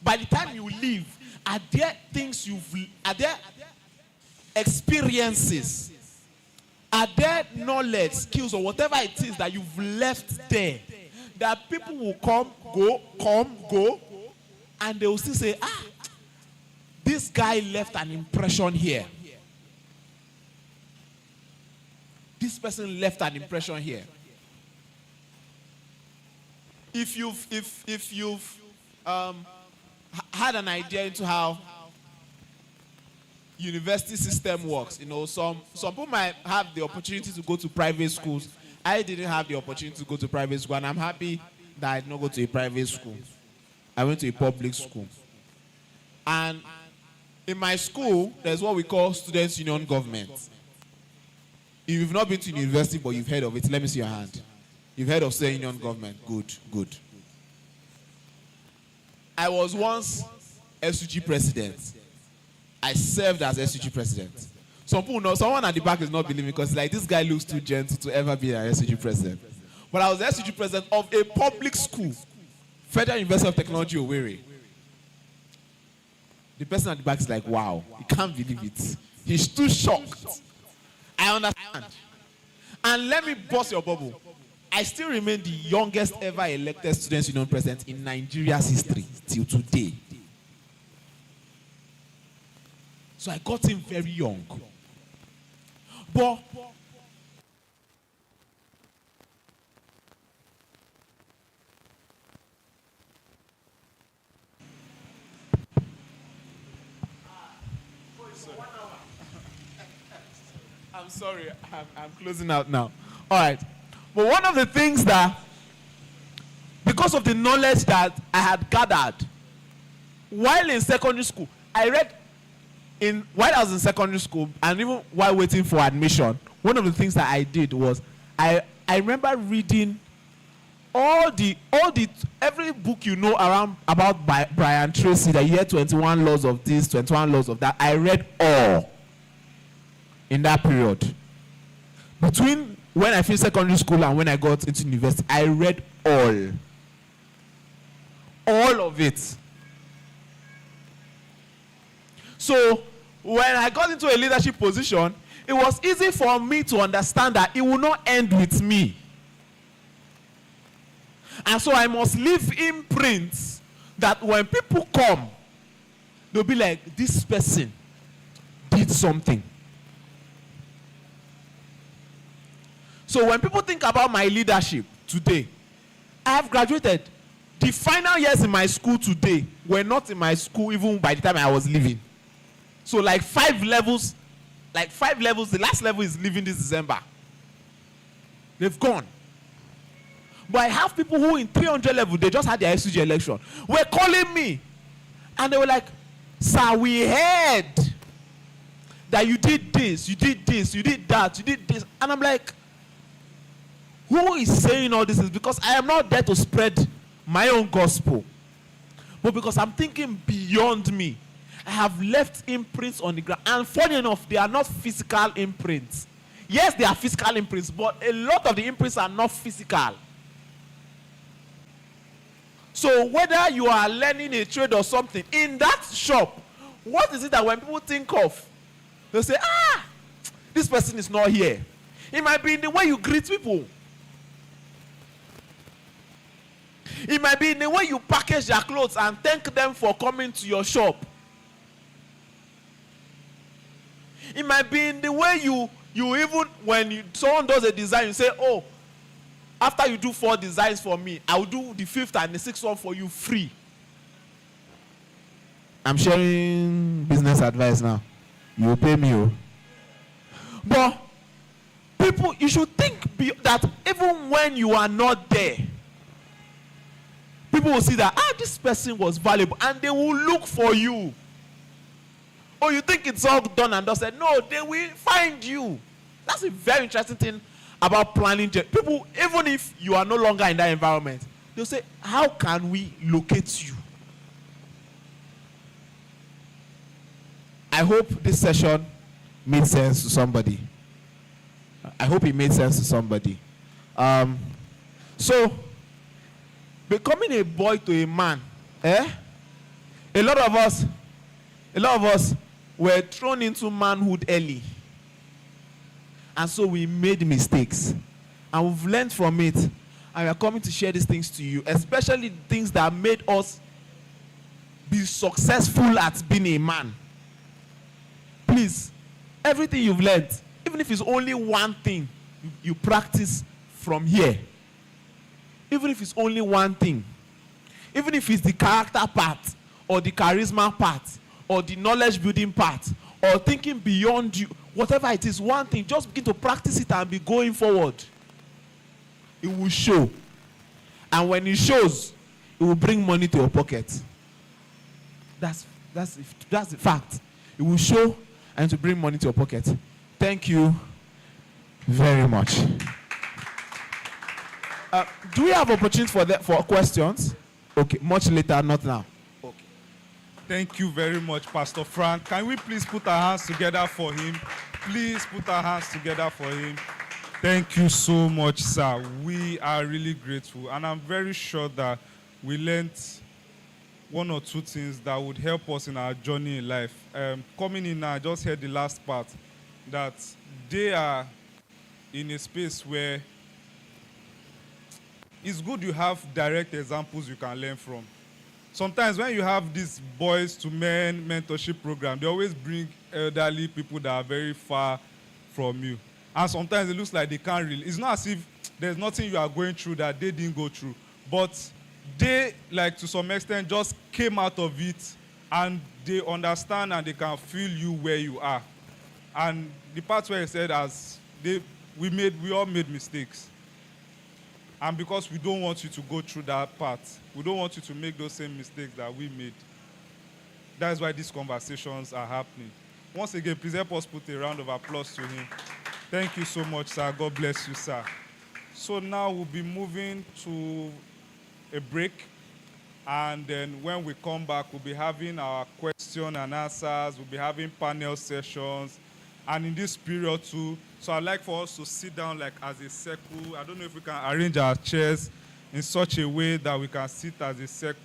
by the time you leave, are there experiences, are there knowledge, skills, or whatever it is that you've left there, that people will come, go, and they will still say, this guy left an impression here. This person left an impression here. If you've had an idea into how university system works, some people might have the opportunity to go to private schools. I didn't have the opportunity to go to private school, and I'm happy that I did not go to a private school. I went to a public school. And in my school, there's what we call Students' Union Government. If you've not been to university, but you've heard of it, let me see your hand. You've heard of Student Union Government. Good. I was once SUG president. I served as SUG president. Some people know, someone at the back is not believing because like this guy looks too gentle to ever be an SUG president. But I was the SUG president of a public school, Federal University of Technology, Owerri. The person at the back is like, wow, he can't believe it. He's too shocked. I understand. And let me burst your bubble. I still remain the youngest ever elected Students' Union president in Nigeria's history till today. So I got him very young. But I'm sorry, I'm closing out now. All right. But one of the things that, because of the knowledge that I had gathered while in secondary school, while I was in secondary school and even while waiting for admission, one of the things that I did was I remember reading every book around about Brian Tracy, that you hear 21 laws of this, 21 laws of that. I read all in that period. Between when I finished secondary school and when I got into university, I read all of it. So when I got into a leadership position, it was easy for me to understand that it will not end with me. And so I must leave imprints that when people come, they'll be like, this person did something. So when people think about my leadership today, I have graduated. The final years in my school today were not in my school even by the time I was leaving. So like 5 levels, the last level is leaving this December. They've gone. But I have people who in 300 level, they just had their SUG election, were calling me. And they were like, sir, we heard that you did this, you did this, you did that, you did this. And I'm like, who is saying all this? Is because I am not there to spread my own gospel, but because I'm thinking beyond me. I have left imprints on the ground. And funny enough, they are not physical imprints. Yes, they are physical imprints, but a lot of the imprints are not physical. So whether you are learning a trade or something, in that shop, what is it that when people think of, they say, this person is not here. It might be in the way you greet people. It might be in the way you package their clothes and thank them for coming to your shop. It might be in the way you even, when someone does a design, you say, oh, after you do 4 designs for me, I will do the 5th and the 6th one for you free. I'm sharing business advice now. You will pay me. Oh. But people, you should think that even when you are not there, people will see that, this person was valuable, and they will look for you. Oh, you think it's all done and dusted? No, they will find you. That's a very interesting thing about planning. People, even if you are no longer in that environment, they'll say, how can we locate you? I hope this session made sense to somebody. I hope it made sense to somebody. So, becoming a boy to a man, a lot of us were thrown into manhood early. And so we made mistakes. And we've learned from it. And we are coming to share these things to you, especially things that made us be successful at being a man. Please, everything you've learned, even if it's only one thing you practice from here, even if it's only one thing, even if it's the character part, or the charisma part, or the knowledge building part, or thinking beyond you, whatever it is, one thing, just begin to practice it and be going forward. It will show. And when it shows, it will bring money to your pocket. That's the fact. It will show and to bring money to your pocket. Thank you very much. Do we have opportunity for questions? Okay, much later, not now. Okay. Thank you very much, Pastor Frank. Can we please put our hands together for him? Please put our hands together for him. Thank you so much, sir. We are really grateful. And I'm very sure that we learned 1 or 2 things that would help us in our journey in life. Coming in now, I just heard the last part, that they are in a space where it's good you have direct examples you can learn from. Sometimes when you have this boys to men mentorship program, they always bring elderly people that are very far from you. And sometimes it looks like they can't really. It's not as if there's nothing you are going through that they didn't go through. But they, like to some extent, just came out of it and they understand and they can feel you where you are. And the part where he said, we all made mistakes. And because we don't want you to go through that part, we don't want you to make those same mistakes that we made. That's why these conversations are happening. Once again, please help us put a round of applause to him. Thank you so much, sir. God bless you, sir. So now we'll be moving to a break. And then when we come back, we'll be having our question and answers. We'll be having panel sessions. And in this period too, so I'd like for us to sit down like as a circle. I don't know if we can arrange our chairs in such a way that we can sit as a circle.